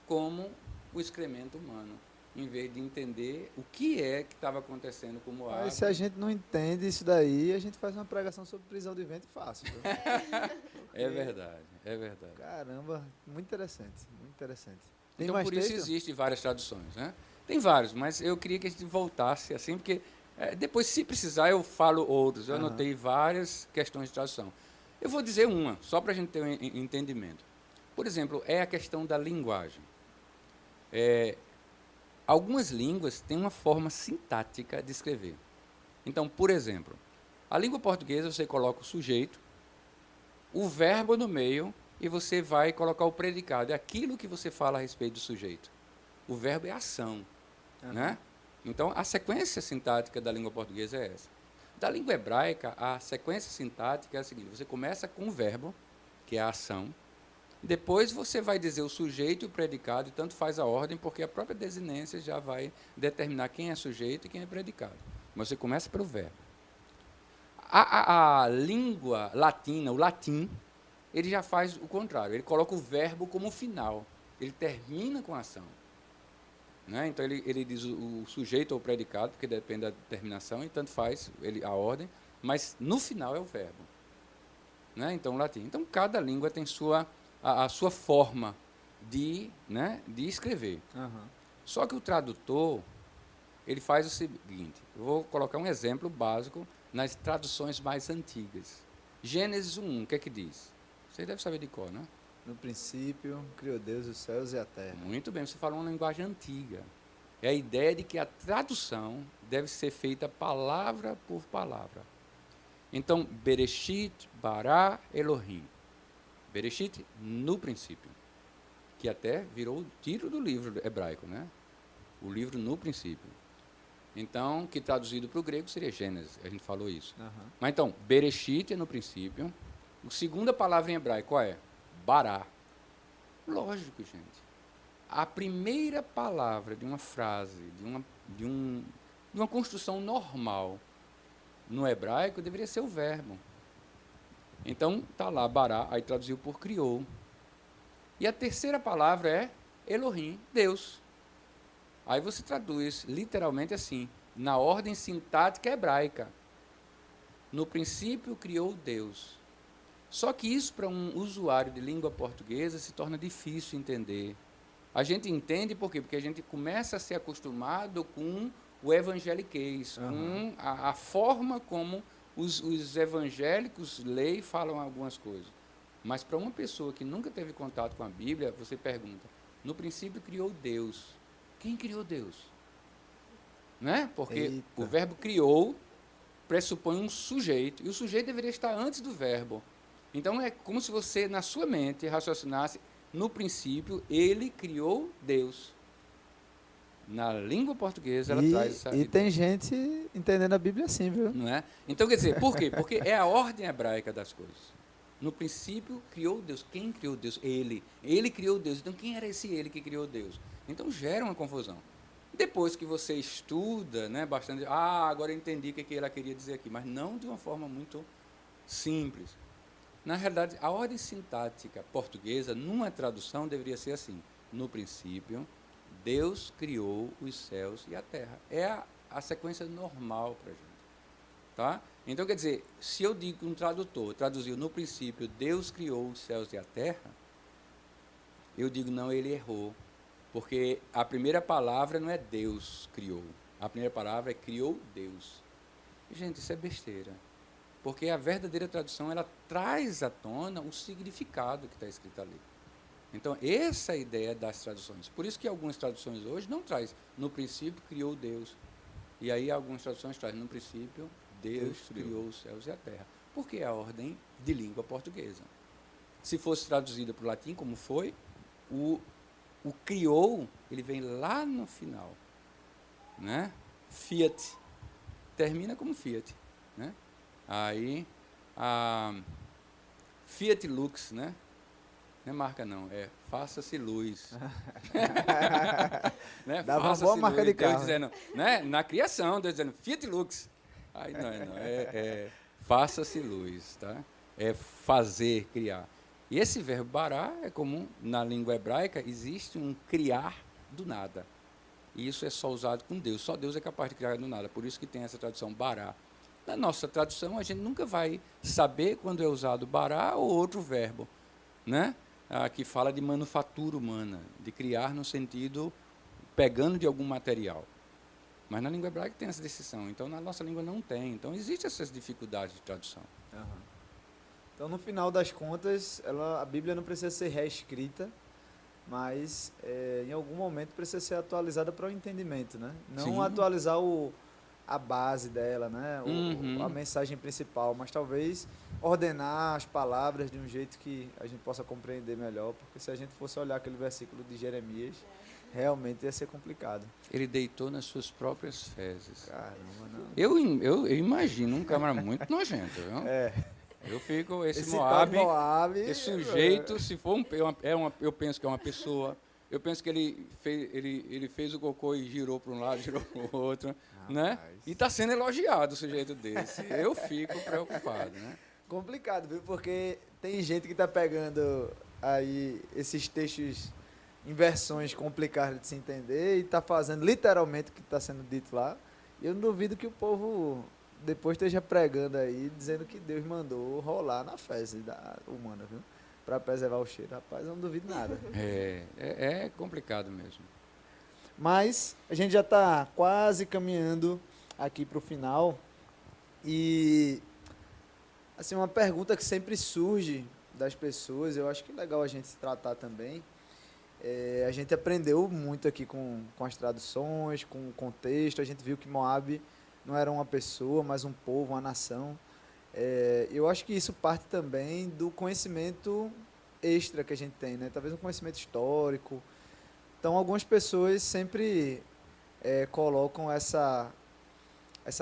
como o excremento humano, em vez de entender o que é que estava acontecendo como água. Mas se a gente não entende isso daí, a gente faz uma pregação sobre prisão de ventre fácil. Viu? É verdade, é verdade. Caramba, muito interessante, muito interessante. Tem Então, mais por isso texto? existem várias traduções. Né? Tem vários, mas eu queria que a gente voltasse assim, porque depois, se precisar, eu falo outros. Eu anotei várias questões de tradução. Eu vou dizer uma, só para a gente ter um entendimento. Por exemplo, é a questão da linguagem. Algumas línguas têm uma forma sintática de escrever. Então, por exemplo, a língua portuguesa você coloca o sujeito, o verbo no meio e você vai colocar o predicado. É aquilo que você fala a respeito do sujeito. O verbo é ação. Né? Então, a sequência sintática da língua portuguesa é essa. Da língua hebraica, a sequência sintática é a seguinte. Você começa com o verbo, que é a ação. Depois você vai dizer o sujeito e o predicado, e tanto faz a ordem, porque a própria desinência já vai determinar quem é sujeito e quem é predicado. Mas você começa pelo verbo. A língua latina, o latim, ele já faz o contrário. Ele coloca o verbo como final. Ele termina com a ação. Né? Então, ele diz o sujeito ou o predicado, porque depende da terminação, e tanto faz a ordem, mas no final é o verbo. Né? Então, o latim. Então, cada língua tem a sua forma de escrever. Só que o tradutor, ele faz o seguinte, eu vou colocar um exemplo básico nas traduções mais antigas. Gênesis 1, o que é que diz? Você deve saber de cor, né? No princípio, criou Deus os céus e a terra. Muito bem, você falou uma linguagem antiga. É a ideia de que a tradução deve ser feita palavra por palavra. Então, Bereshit, Bara, Elohim. Bereshit, no princípio. Que até virou o título do livro hebraico, né? O livro no princípio. Então, que traduzido para o grego seria Gênesis, a gente falou isso. Mas então, Bereshit é no princípio. A segunda palavra em hebraico, qual é? Bará. Lógico, gente. A primeira palavra de uma frase, de uma construção normal no hebraico deveria ser o verbo. Então, está lá, bará, aí traduziu por criou. E a terceira palavra é Elohim, Deus. Aí você traduz literalmente assim, na ordem sintática hebraica. No princípio criou Deus. Só que isso, para um usuário de língua portuguesa, se torna difícil entender. A gente entende por quê? Porque a gente começa a ser acostumado com o evangeliquez, com a forma como os evangélicos leem e falam algumas coisas. Mas para uma pessoa que nunca teve contato com a Bíblia, você pergunta, no princípio criou Deus. Quem criou Deus? Né? Porque o verbo criou pressupõe um sujeito, e o sujeito deveria estar antes do verbo. Então, é como se você, na sua mente, raciocinasse, no princípio, ele criou Deus. Na língua portuguesa, ela traz essa ideia. E tem gente entendendo a Bíblia assim, viu? Não é? Então, quer dizer, por quê? Porque é a ordem hebraica das coisas. No princípio, criou Deus. Quem criou Deus? Ele. Ele criou Deus. Então, quem era esse ele que criou Deus? Então, gera uma confusão. Depois que você estuda, né, bastante, agora eu entendi o que ela queria dizer aqui, mas não de uma forma muito simples. Na realidade, a ordem sintática portuguesa, numa tradução, deveria ser assim. No princípio, Deus criou os céus e a terra. É a sequência normal para a gente. Tá? Então, quer dizer, se eu digo que um tradutor traduziu no princípio, Deus criou os céus e a terra, eu digo, não, ele errou. Porque a primeira palavra não é Deus criou. A primeira palavra é criou Deus. Gente, isso é besteira. Porque a verdadeira tradução, ela traz à tona o significado que está escrito ali. Então, essa é a ideia das traduções. Por isso que algumas traduções hoje não traz, no princípio criou Deus. E aí algumas traduções trazem, no princípio, Deus criou os céus e a terra. Porque é a ordem de língua portuguesa. Se fosse traduzida para o latim, como foi, o criou, ele vem lá no final. Né? Fiat. Termina como Fiat. Né? Aí, Fiat Lux, né? Não é marca não, é faça-se luz. Né? Dava uma Faça-se boa marca luz. de Deus carro. dizendo, né? Na criação, Deus dizendo, Fiat Lux. Aí não, faça-se luz, tá? É fazer, criar. E esse verbo bará é comum na língua hebraica, existe um criar do nada. E isso é só usado com Deus. Só Deus é capaz de criar do nada. Por isso que tem essa tradução bará. Na nossa tradução, a gente nunca vai saber quando é usado bará ou outro verbo, né? Que fala de manufatura humana, de criar no sentido pegando de algum material. Mas na língua hebraica tem essa distinção. Então, na nossa língua não tem. Então, existem essas dificuldades de tradução. Então, no final das contas, a Bíblia não precisa ser reescrita, mas em algum momento precisa ser atualizada para o entendimento, né? Não Sim. atualizar a base dela, né? Uhum. A mensagem principal, mas talvez ordenar as palavras de um jeito que a gente possa compreender melhor, porque se a gente fosse olhar aquele versículo de Jeremias, realmente ia ser complicado. Ele deitou nas suas próprias fezes. Caramba, não. Eu imagino um camarada muito nojento, viu? Eu fico, esse tal de Moabe, esse sujeito, se for eu penso que é uma pessoa, eu penso que ele fez o cocô e girou para um lado, girou para o outro, né? E está sendo elogiado o sujeito desse. Eu fico preocupado, né? Complicado, viu? Porque tem gente que está pegando aí esses textos em versões complicadas de se entender e está fazendo literalmente o que está sendo dito lá. E eu não duvido que o povo depois esteja pregando aí, dizendo que Deus mandou rolar na fezes humana, viu? Para preservar o cheiro. Rapaz, eu não duvido nada. É complicado mesmo. Mas a gente já está quase caminhando aqui para o final. E assim, uma pergunta que sempre surge das pessoas, eu acho que é legal a gente se tratar também. A gente aprendeu muito aqui com as traduções, com o contexto. A gente viu que Moabe não era uma pessoa, mas um povo, uma nação. Eu acho que isso parte também do conhecimento extra que a gente tem, né? Talvez um conhecimento histórico. Então, algumas pessoas sempre colocam essa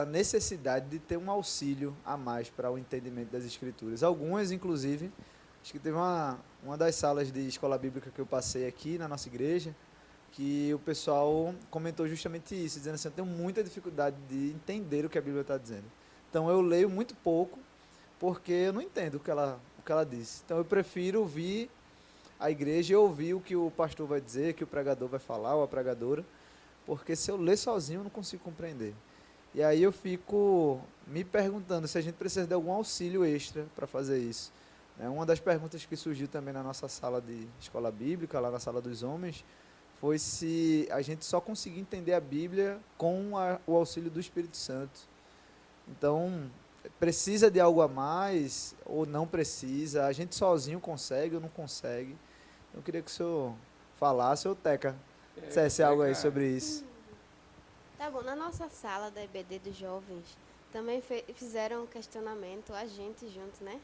necessidade de ter um auxílio a mais para o entendimento das Escrituras. Algumas, inclusive, acho que teve uma das salas de escola bíblica que eu passei aqui na nossa igreja, que o pessoal comentou justamente isso, dizendo assim, eu tenho muita dificuldade de entender o que a Bíblia está dizendo. Então, eu leio muito pouco, porque eu não entendo o que ela disse. Então, eu prefiro ouvir a igreja e ouvir o que o pastor vai dizer, que o pregador vai falar, ou a pregadora, porque se eu ler sozinho, eu não consigo compreender. E aí eu fico me perguntando se a gente precisa de algum auxílio extra para fazer isso. Uma das perguntas que surgiu também na nossa sala de escola bíblica, lá na sala dos homens, foi se a gente só conseguia entender a Bíblia com o auxílio do Espírito Santo. Então, precisa de algo a mais ou não precisa? A gente sozinho consegue ou não consegue? Eu queria que o senhor falasse, ou Teca, dissesse algo aí sobre isso. Tá bom, na nossa sala da EBD dos jovens, também fizeram um questionamento, a gente junto, né?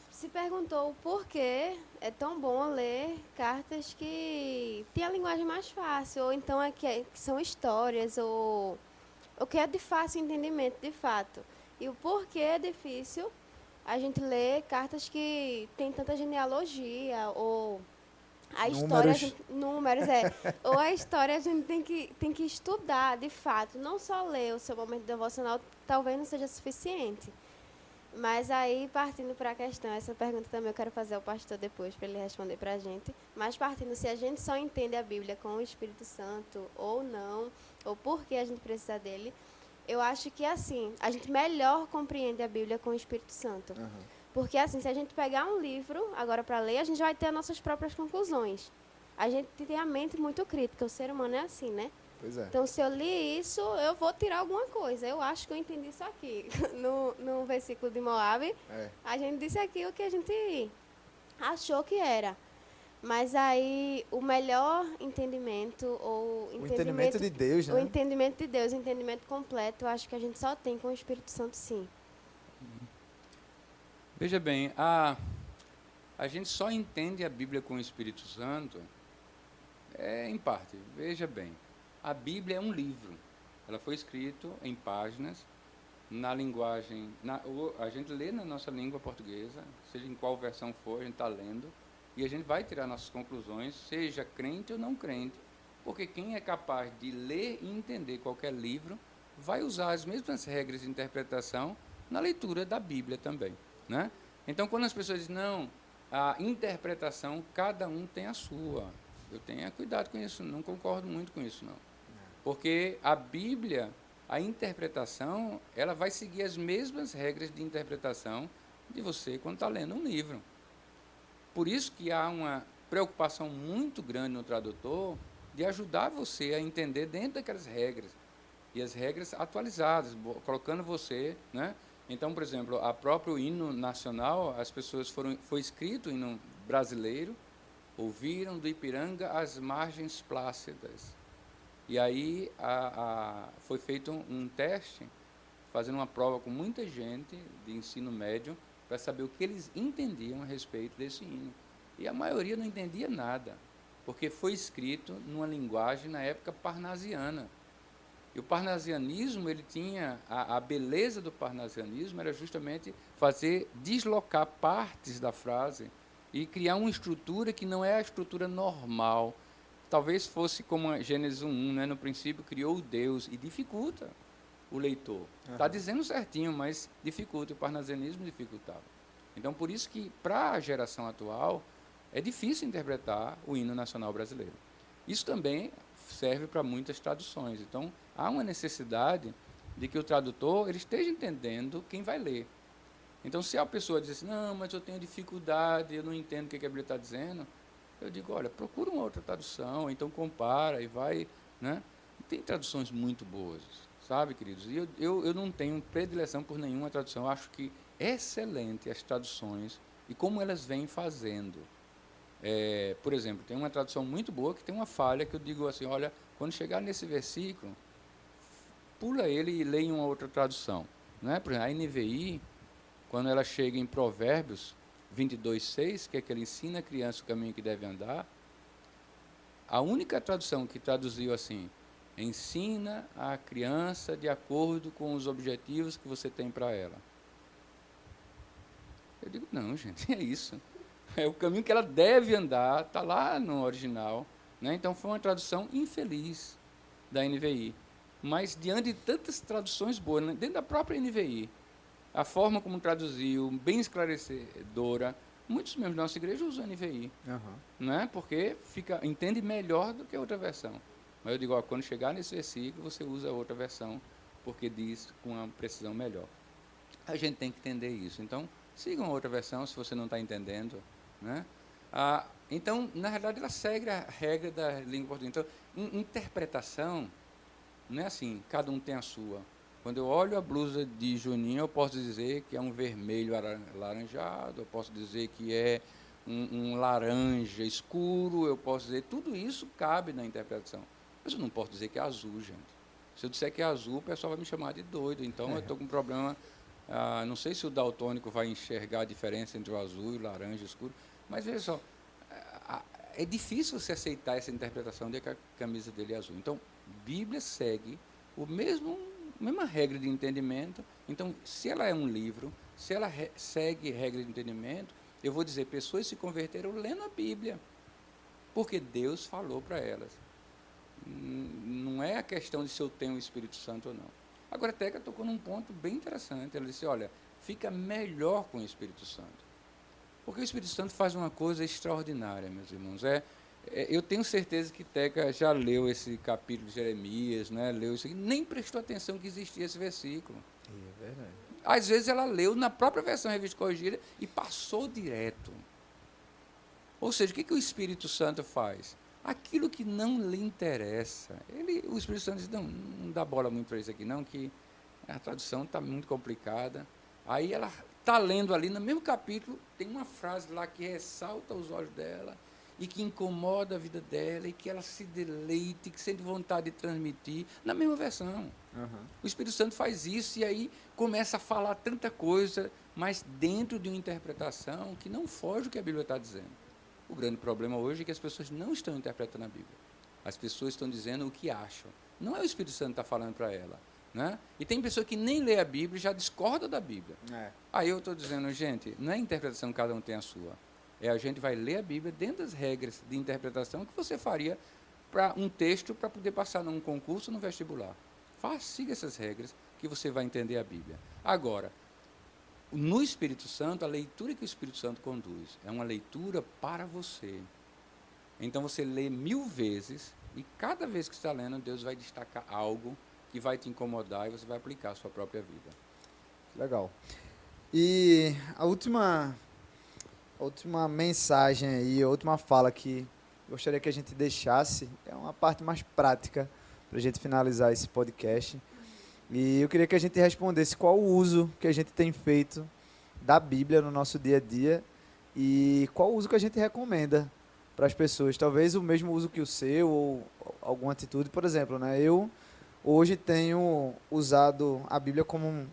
Se perguntou por que é tão bom ler cartas que tem a linguagem mais fácil, ou então que são histórias, ou que é de fácil entendimento, de fato. E o porquê é difícil a gente ler cartas que tem tanta genealogia, ou a história, números, ou a história a gente tem que estudar, de fato, não só ler o seu momento devocional, talvez não seja suficiente. Mas aí, partindo para a questão, essa pergunta também eu quero fazer ao pastor depois, para ele responder para a gente. Mas partindo, se a gente só entende a Bíblia com o Espírito Santo ou não, ou por que a gente precisa dele, eu acho que, assim, a gente melhor compreende a Bíblia com o Espírito Santo. Uhum. Porque, assim, se a gente pegar um livro agora para ler, a gente vai ter as nossas próprias conclusões. A gente tem a mente muito crítica, o ser humano é assim, né? Pois é. Então, se eu li isso, eu vou tirar alguma coisa. Eu acho que eu entendi isso aqui. No versículo de Moabe, a gente disse aqui o que a gente achou que era. Mas aí, o melhor entendimento, ou o entendimento de Deus, né? O entendimento de Deus, o entendimento completo, eu acho que a gente só tem com o Espírito Santo, sim. Veja bem, a gente só entende a Bíblia com o Espírito Santo em parte. Veja bem, a Bíblia é um livro. Ela foi escrita em páginas, na linguagem... a gente lê na nossa língua portuguesa, seja em qual versão for, a gente está lendo. E a gente vai tirar nossas conclusões, seja crente ou não crente, porque quem é capaz de ler e entender qualquer livro vai usar as mesmas regras de interpretação na leitura da Bíblia também, né? Então, quando as pessoas dizem, não, a interpretação, cada um tem a sua. Eu tenho cuidado com isso, não concordo muito com isso, não. Porque a Bíblia, a interpretação, ela vai seguir as mesmas regras de interpretação de você quando está lendo um livro. Por isso que há uma preocupação muito grande no tradutor de ajudar você a entender dentro daquelas regras. E as regras atualizadas, colocando você, né? Então, por exemplo, a próprio hino nacional, as pessoas foi escrito hino brasileiro, ouviram do Ipiranga as margens plácidas. E aí foi feito um teste, fazendo uma prova com muita gente de ensino médio, para saber o que eles entendiam a respeito desse hino. E a maioria não entendia nada, porque foi escrito numa linguagem, na época, parnasiana. E o parnasianismo, ele tinha, a beleza do parnasianismo era justamente fazer deslocar partes da frase e criar uma estrutura que não é a estrutura normal. Talvez fosse como a Gênesis 1:1, né? No princípio criou Deus, e dificulta o leitor. Está dizendo certinho, mas dificulta, o parnasianismo dificultava. Então, por isso que, para a geração atual, é difícil interpretar o hino nacional brasileiro. Isso também serve para muitas traduções. Então, há uma necessidade de que o tradutor ele esteja entendendo quem vai ler. Então, se a pessoa diz assim, não, mas eu tenho dificuldade, eu não entendo o que a Bíblia está dizendo, eu digo, olha, procura uma outra tradução, então compara e vai, né? Tem traduções muito boas, sabe, queridos? E eu não tenho predileção por nenhuma tradução, eu acho que é excelente as traduções e como elas vêm fazendo. Por exemplo, tem uma tradução muito boa que tem uma falha que eu digo assim, olha, quando chegar nesse versículo, pula ele e lê em uma outra tradução. Né? Por exemplo, a NVI, quando ela chega em Provérbios 22:6, que é que ele ensina a criança o caminho que deve andar, a única tradução que traduziu assim, ensina a criança de acordo com os objetivos que você tem para ela. Eu digo, não, gente, é isso. É o caminho que ela deve andar, está lá no original. Né? Então, foi uma tradução infeliz da NVI. Mas, diante de tantas traduções boas, né? Dentro da própria NVI, a forma como traduziu, bem esclarecedora, muitos membros da nossa igreja usam a NVI. Né? Porque entende melhor do que a outra versão. Mas eu digo, ó, quando chegar nesse versículo, você usa a outra versão, porque diz com uma precisão melhor. A gente tem que entender isso. Então, sigam a outra versão se você não está entendendo. Né? Então, na verdade, ela segue a regra da língua portuguesa. Então, interpretação, não é assim, cada um tem a sua. Quando eu olho a blusa de Juninho, eu posso dizer que é um vermelho alaranjado, eu posso dizer que é um laranja escuro, eu posso dizer, tudo isso cabe na interpretação. Mas eu não posso dizer que é azul, gente. Se eu disser que é azul, o pessoal vai me chamar de doido. Então, eu estou com um problema. Não sei se o daltônico vai enxergar a diferença entre o azul e o laranja escuro, mas veja só, é difícil você aceitar essa interpretação de que a camisa dele é azul. Então, Bíblia segue a mesma regra de entendimento. Então, se ela é um livro, se ela segue regra de entendimento, eu vou dizer, pessoas se converteram lendo a Bíblia, porque Deus falou para elas. Não é a questão de se eu tenho o Espírito Santo ou não. Agora, a Teca tocou num ponto bem interessante. Ela disse, olha, fica melhor com o Espírito Santo. Porque o Espírito Santo faz uma coisa extraordinária, meus irmãos. Eu tenho certeza que Teca já leu esse capítulo de Jeremias, né? Leu isso aqui, nem prestou atenção que existia esse versículo. É verdade. Às vezes ela leu na própria versão revista corrigida e passou direto. Ou seja, o que o Espírito Santo faz? Aquilo que não lhe interessa. O Espírito Santo diz, não dá bola muito para isso aqui não, que a tradução está muito complicada. Aí ela está lendo ali, no mesmo capítulo, tem uma frase lá que ressalta os olhos dela e que incomoda a vida dela e que ela se deleite, que sente vontade de transmitir, na mesma versão. O Espírito Santo faz isso e aí começa a falar tanta coisa, mas dentro de uma interpretação que não foge do que a Bíblia está dizendo. O grande problema hoje é que as pessoas não estão interpretando a Bíblia. As pessoas estão dizendo o que acham. Não é o Espírito Santo que está falando para ela. Né? E tem pessoa que nem lê a Bíblia e já discorda da Bíblia. Aí eu estou dizendo, gente, não é a interpretação que cada um tem a sua. A gente vai ler a Bíblia dentro das regras de interpretação que você faria para um texto para poder passar num concurso, no vestibular. Siga essas regras que você vai entender a Bíblia. Agora, no Espírito Santo, a leitura que o Espírito Santo conduz é uma leitura para você. Então você lê 1000 vezes e cada vez que está lendo, Deus vai destacar algo que vai te incomodar e você vai aplicar a sua própria vida. Legal. E a última mensagem aí, a última fala que gostaria que a gente deixasse é uma parte mais prática para a gente finalizar esse podcast. E eu queria que a gente respondesse qual o uso que a gente tem feito da Bíblia no nosso dia a dia e qual o uso que a gente recomenda para as pessoas. Talvez o mesmo uso que o seu ou alguma atitude. Por exemplo, né, eu hoje tenho usado a Bíblia como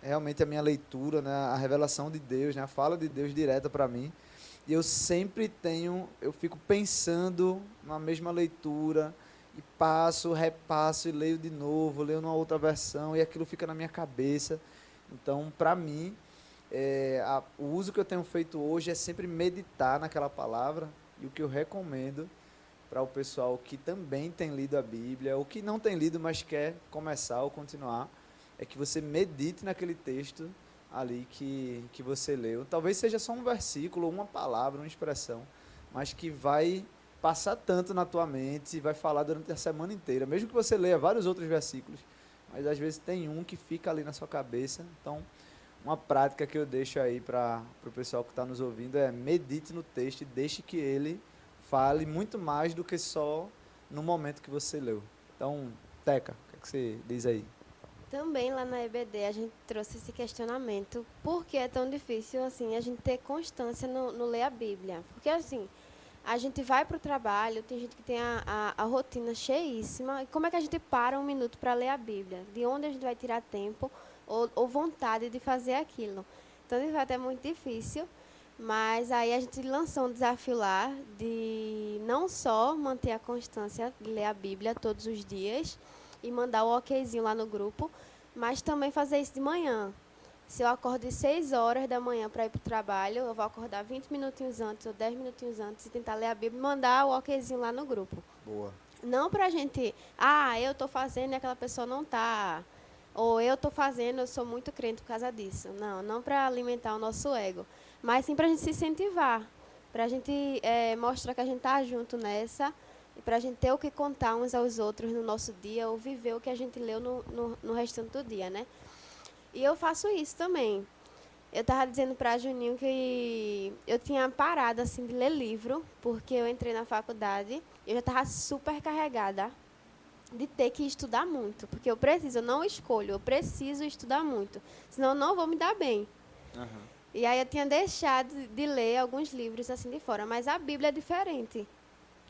realmente a minha leitura, né, a revelação de Deus, né, a fala de Deus direta para mim. E eu sempre eu fico pensando na mesma leitura, e passo, repasso e leio de novo, leio numa outra versão e aquilo fica na minha cabeça. Então, para mim, o uso que eu tenho feito hoje é sempre meditar naquela palavra, e o que eu recomendo para o pessoal que também tem lido a Bíblia, ou que não tem lido, mas quer começar ou continuar, é que você medite naquele texto ali que você leu. Talvez seja só um versículo, uma palavra, uma expressão, mas que vai passar tanto na tua mente e vai falar durante a semana inteira, mesmo que você leia vários outros versículos, mas às vezes tem um que fica ali na sua cabeça. Então, uma prática que eu deixo aí para o pessoal que está nos ouvindo é medite no texto e deixe que ele fale muito mais do que só no momento que você leu. Então, Teca, o que você diz aí? Também lá na EBD a gente trouxe esse questionamento, por que é tão difícil assim a gente ter constância no ler a Bíblia? Porque assim, a gente vai para o trabalho, tem gente que tem a rotina cheíssima, e como é que a gente para um minuto para ler a Bíblia? De onde a gente vai tirar tempo ou vontade de fazer aquilo? Então, de fato, é muito difícil, mas aí a gente lançou um desafio lá de não só manter a constância de ler a Bíblia todos os dias e mandar o okzinho lá no grupo, mas também fazer isso de manhã. Se eu acordo às 6 horas da manhã para ir para o trabalho, eu vou acordar 20 minutinhos antes ou 10 minutinhos antes e tentar ler a Bíblia e mandar o okzinho lá no grupo. Boa. Não para a gente, eu estou fazendo e aquela pessoa não está. Ou eu estou fazendo, eu sou muito crente por causa disso. Não para alimentar o nosso ego. Mas sim para a gente se incentivar. Para a gente mostrar que a gente está junto nessa. E para a gente ter o que contar uns aos outros no nosso dia ou viver o que a gente leu no restante do dia, né? E eu faço isso também. Eu estava dizendo para Juninho que eu tinha parado assim de ler livro, porque eu entrei na faculdade e eu já estava super carregada de ter que estudar muito, porque eu não escolho, eu preciso estudar muito, senão eu não vou me dar bem. Uhum. E aí eu tinha deixado de ler alguns livros assim de fora, mas a Bíblia é diferente.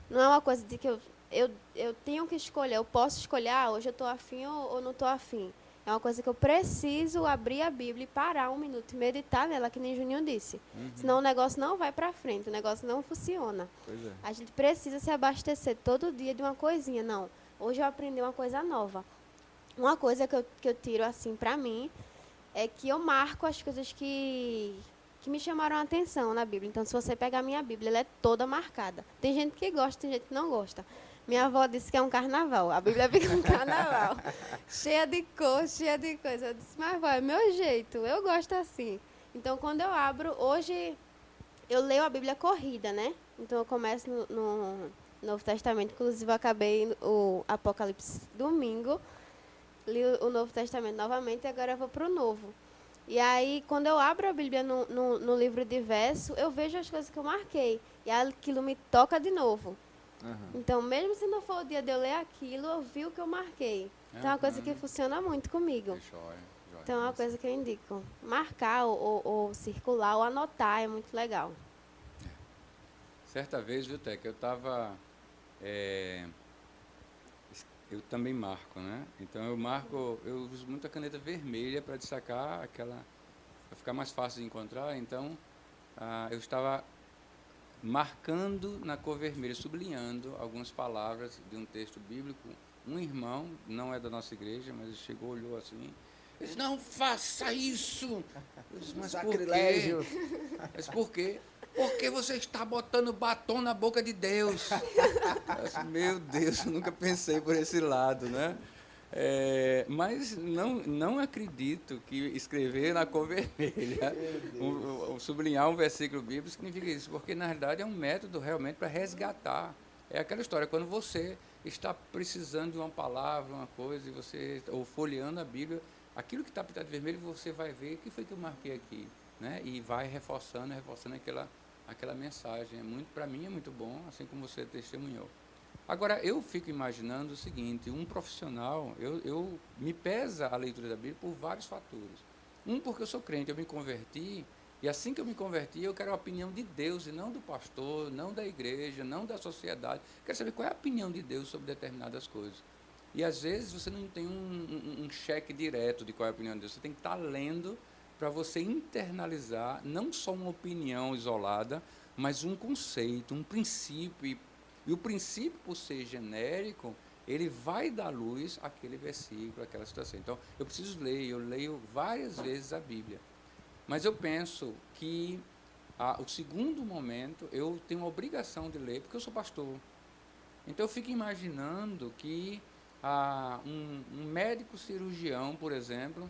Não é uma coisa de que eu tenho que escolher, eu posso escolher, hoje eu estou afim ou não estou afim. É uma coisa que eu preciso abrir a Bíblia e parar um minuto e meditar nela, que nem Juninho disse. Uhum. Senão o negócio não vai para frente, o negócio não funciona. Pois é. A gente precisa se abastecer todo dia de uma coisinha. Não, hoje eu aprendi uma coisa nova. Uma coisa que eu tiro assim para mim é que eu marco as coisas que me chamaram a atenção na Bíblia. Então, se você pegar a minha Bíblia, ela é toda marcada. Tem gente que gosta, tem gente que não gosta. Minha avó disse que é um carnaval. A Bíblia fica um carnaval. Cheia de cor, cheia de coisa. Eu disse, mas avó, é meu jeito. Eu gosto assim. Então, quando eu abro, hoje eu leio a Bíblia corrida, né? Então, eu começo no Novo Testamento. Inclusive, eu acabei o Apocalipse domingo. Li o Novo Testamento novamente e agora eu vou para o Novo. E aí, quando eu abro a Bíblia no livro de verso, eu vejo as coisas que eu marquei. E aquilo me toca de novo. Uhum. Então, mesmo se não for o dia de eu ler aquilo, eu vi o que eu marquei. Então, é uma coisa que funciona muito comigo. Joia. Então, é uma coisa que eu indico. Marcar ou circular ou anotar é muito legal. Certa vez, viu, Teca, eu estava... eu também marco, né? Então, eu uso muita caneta vermelha para destacar aquela... para ficar mais fácil de encontrar. Então, eu estava marcando na cor vermelha, sublinhando algumas palavras de um texto bíblico. Um irmão, não é da nossa igreja, mas ele chegou, olhou assim, ele disse, não faça isso! Eu disse, mas por quê? Mas por quê? Porque você está botando batom na boca de Deus. Eu disse, meu Deus, eu nunca pensei por esse lado, né? Mas não acredito que escrever na cor vermelha, sublinhar um versículo bíblico significa isso, porque na realidade é um método realmente para resgatar. É aquela história, quando você está precisando de uma palavra, uma coisa, e você, ou folheando a Bíblia, aquilo que está pintado de vermelho, você vai ver o que foi que eu marquei aqui, né? E vai reforçando aquela mensagem. Para mim é muito bom, assim como você testemunhou. Agora, eu fico imaginando o seguinte, um profissional, me pesa a leitura da Bíblia por vários fatores. Porque eu sou crente, eu me converti, e assim que eu me converti, eu quero a opinião de Deus, e não do pastor, não da igreja, não da sociedade. Quero saber qual é a opinião de Deus sobre determinadas coisas. E às vezes você não tem um cheque direto de qual é a opinião de Deus, você tem que estar lendo para você internalizar não só uma opinião isolada, mas um conceito, um princípio. E o princípio, por ser genérico, ele vai dar luz àquele versículo, àquela situação. Então, eu preciso ler, eu leio várias vezes a Bíblia. Mas eu penso que o segundo momento, eu tenho a obrigação de ler, porque eu sou pastor. Então, eu fico imaginando que um médico cirurgião, por exemplo,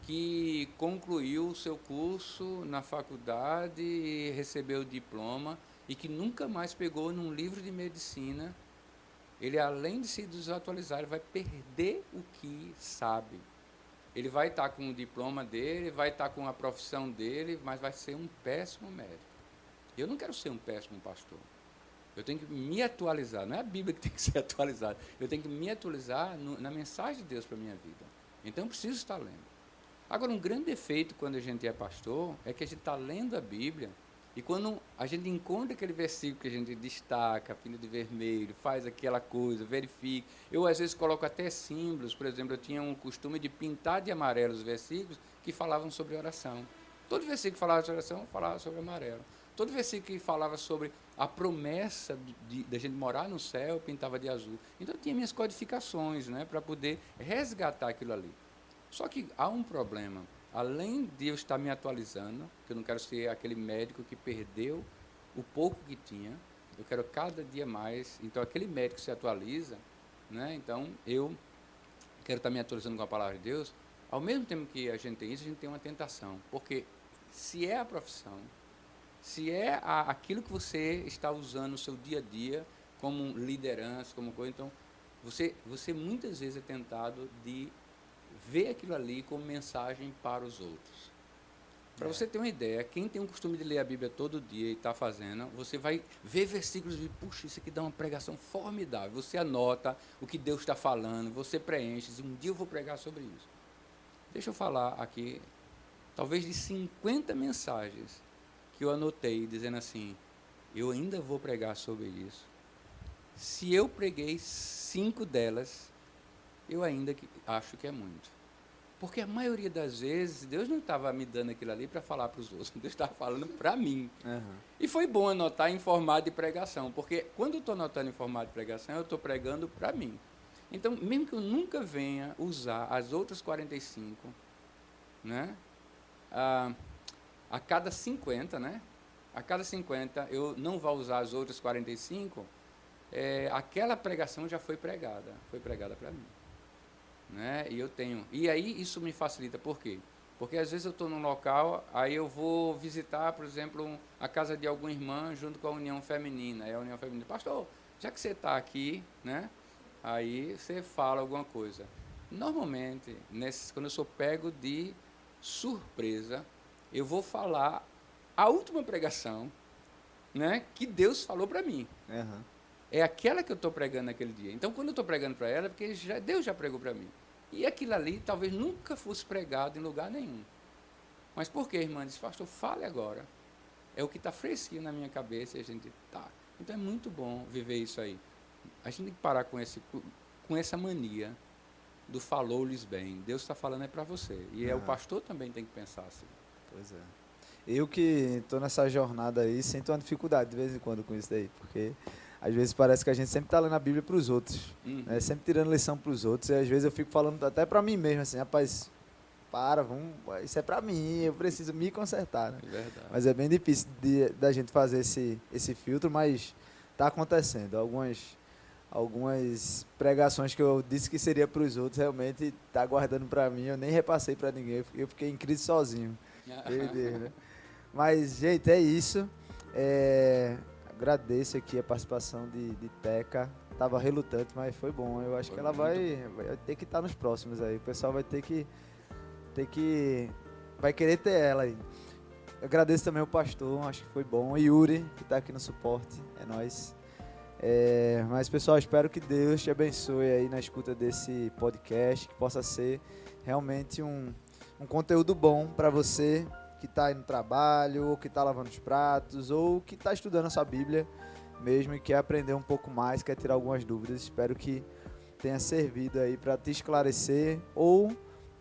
que concluiu o seu curso na faculdade e recebeu o diploma, e que nunca mais pegou num livro de medicina, ele, além de se desatualizar, ele vai perder o que sabe. Ele vai estar com o diploma dele, vai estar com a profissão dele, mas vai ser um péssimo médico. Eu não quero ser um péssimo pastor. Eu tenho que me atualizar. Não é a Bíblia que tem que ser atualizada. Eu tenho que me atualizar na mensagem de Deus para a minha vida. Então, eu preciso estar lendo. Agora, um grande defeito quando a gente é pastor é que a gente está lendo a Bíblia, e quando a gente encontra aquele versículo que a gente destaca, pinta de vermelho, faz aquela coisa, verifica. Eu, às vezes, coloco até símbolos. Por exemplo, eu tinha um costume de pintar de amarelo os versículos que falavam sobre oração. Todo versículo que falava sobre oração, falava sobre amarelo. Todo versículo que falava sobre a promessa de gente morar no céu, pintava de azul. Então, eu tinha minhas codificações, né, para poder resgatar aquilo ali. Só que há um problema. Além de eu estar me atualizando, que eu não quero ser aquele médico que perdeu o pouco que tinha, eu quero cada dia mais. Então, aquele médico se atualiza, né? Então, eu quero estar me atualizando com a palavra de Deus. Ao mesmo tempo que a gente tem isso, a gente tem uma tentação. Porque se é a profissão, se é aquilo que você está usando no seu dia a dia, como liderança, como coisa, então, você muitas vezes é tentado de ver aquilo ali como mensagem para os outros. Para você ter uma ideia, quem tem o costume de ler a Bíblia todo dia e está fazendo, você vai ver versículos e puxa, isso aqui dá uma pregação formidável. Você anota o que Deus está falando, você preenche, diz, um dia eu vou pregar sobre isso. Deixa eu falar aqui, talvez de 50 mensagens que eu anotei, dizendo assim, eu ainda vou pregar sobre isso. Se eu preguei 5 delas, eu ainda acho que é muito. Porque a maioria das vezes, Deus não estava me dando aquilo ali para falar para os outros, Deus estava falando para mim. Uhum. E foi bom anotar em formato de pregação, porque quando eu estou anotando em formato de pregação, eu estou pregando para mim. Então, mesmo que eu nunca venha usar as outras 45, né, a cada 50, né, a cada 50 eu não vou usar as outras 45, aquela pregação já foi pregada para mim. Né? E aí isso me facilita, por quê? Porque às vezes eu estou num local, aí eu vou visitar, por exemplo, a casa de alguma irmã junto com a União Feminina. Aí a União Feminina, pastor, já que você está aqui, né? Aí você fala alguma coisa. Normalmente, quando eu sou pego de surpresa, eu vou falar a última pregação, né, que Deus falou para mim. Uhum. É aquela que eu estou pregando naquele dia. Então, quando eu estou pregando para ela, é porque Deus já pregou para mim. E aquilo ali talvez nunca fosse pregado em lugar nenhum. Mas por que, irmã? Diz, pastor, fale agora. É o que está fresquinho na minha cabeça e a gente tá. Então, é muito bom viver isso aí. A gente tem que parar com essa mania do falou-lhes bem. Deus está falando para você. E o pastor também tem que pensar assim. Pois é. Eu que estou nessa jornada aí, sinto uma dificuldade de vez em quando com isso daí, porque às vezes parece que a gente sempre está lendo a Bíblia para os outros, né? Sempre tirando lição para os outros, e às vezes eu fico falando até para mim mesmo, assim, rapaz, vamos, isso é pra mim, eu preciso me consertar, né? É verdade. Mas é bem difícil da gente fazer esse filtro, mas tá acontecendo. Algumas pregações que eu disse que seria para os outros, realmente tá guardando para mim, eu nem repassei para ninguém, eu fiquei em crise sozinho. Eu e Deus, né? Mas, gente, é isso. Agradeço aqui a participação de Teca. Tava relutante, mas foi bom. Eu acho que ela vai ter que estar nos próximos aí. O pessoal vai vai querer ter ela aí. Eu agradeço também o pastor, acho que foi bom. E Yuri, que está aqui no suporte. É nóis. Mas, pessoal, espero que Deus te abençoe aí na escuta desse podcast, que possa ser realmente um conteúdo bom para você que está aí no trabalho, ou que está lavando os pratos, ou que está estudando a sua Bíblia mesmo e quer aprender um pouco mais, quer tirar algumas dúvidas. Espero que tenha servido aí para te esclarecer ou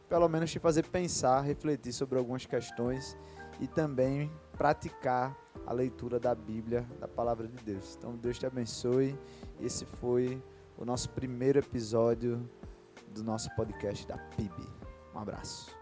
pelo menos te fazer pensar, refletir sobre algumas questões e também praticar a leitura da Bíblia, da Palavra de Deus. Então, Deus te abençoe. Esse foi o nosso primeiro episódio do nosso podcast da PIB. Um abraço.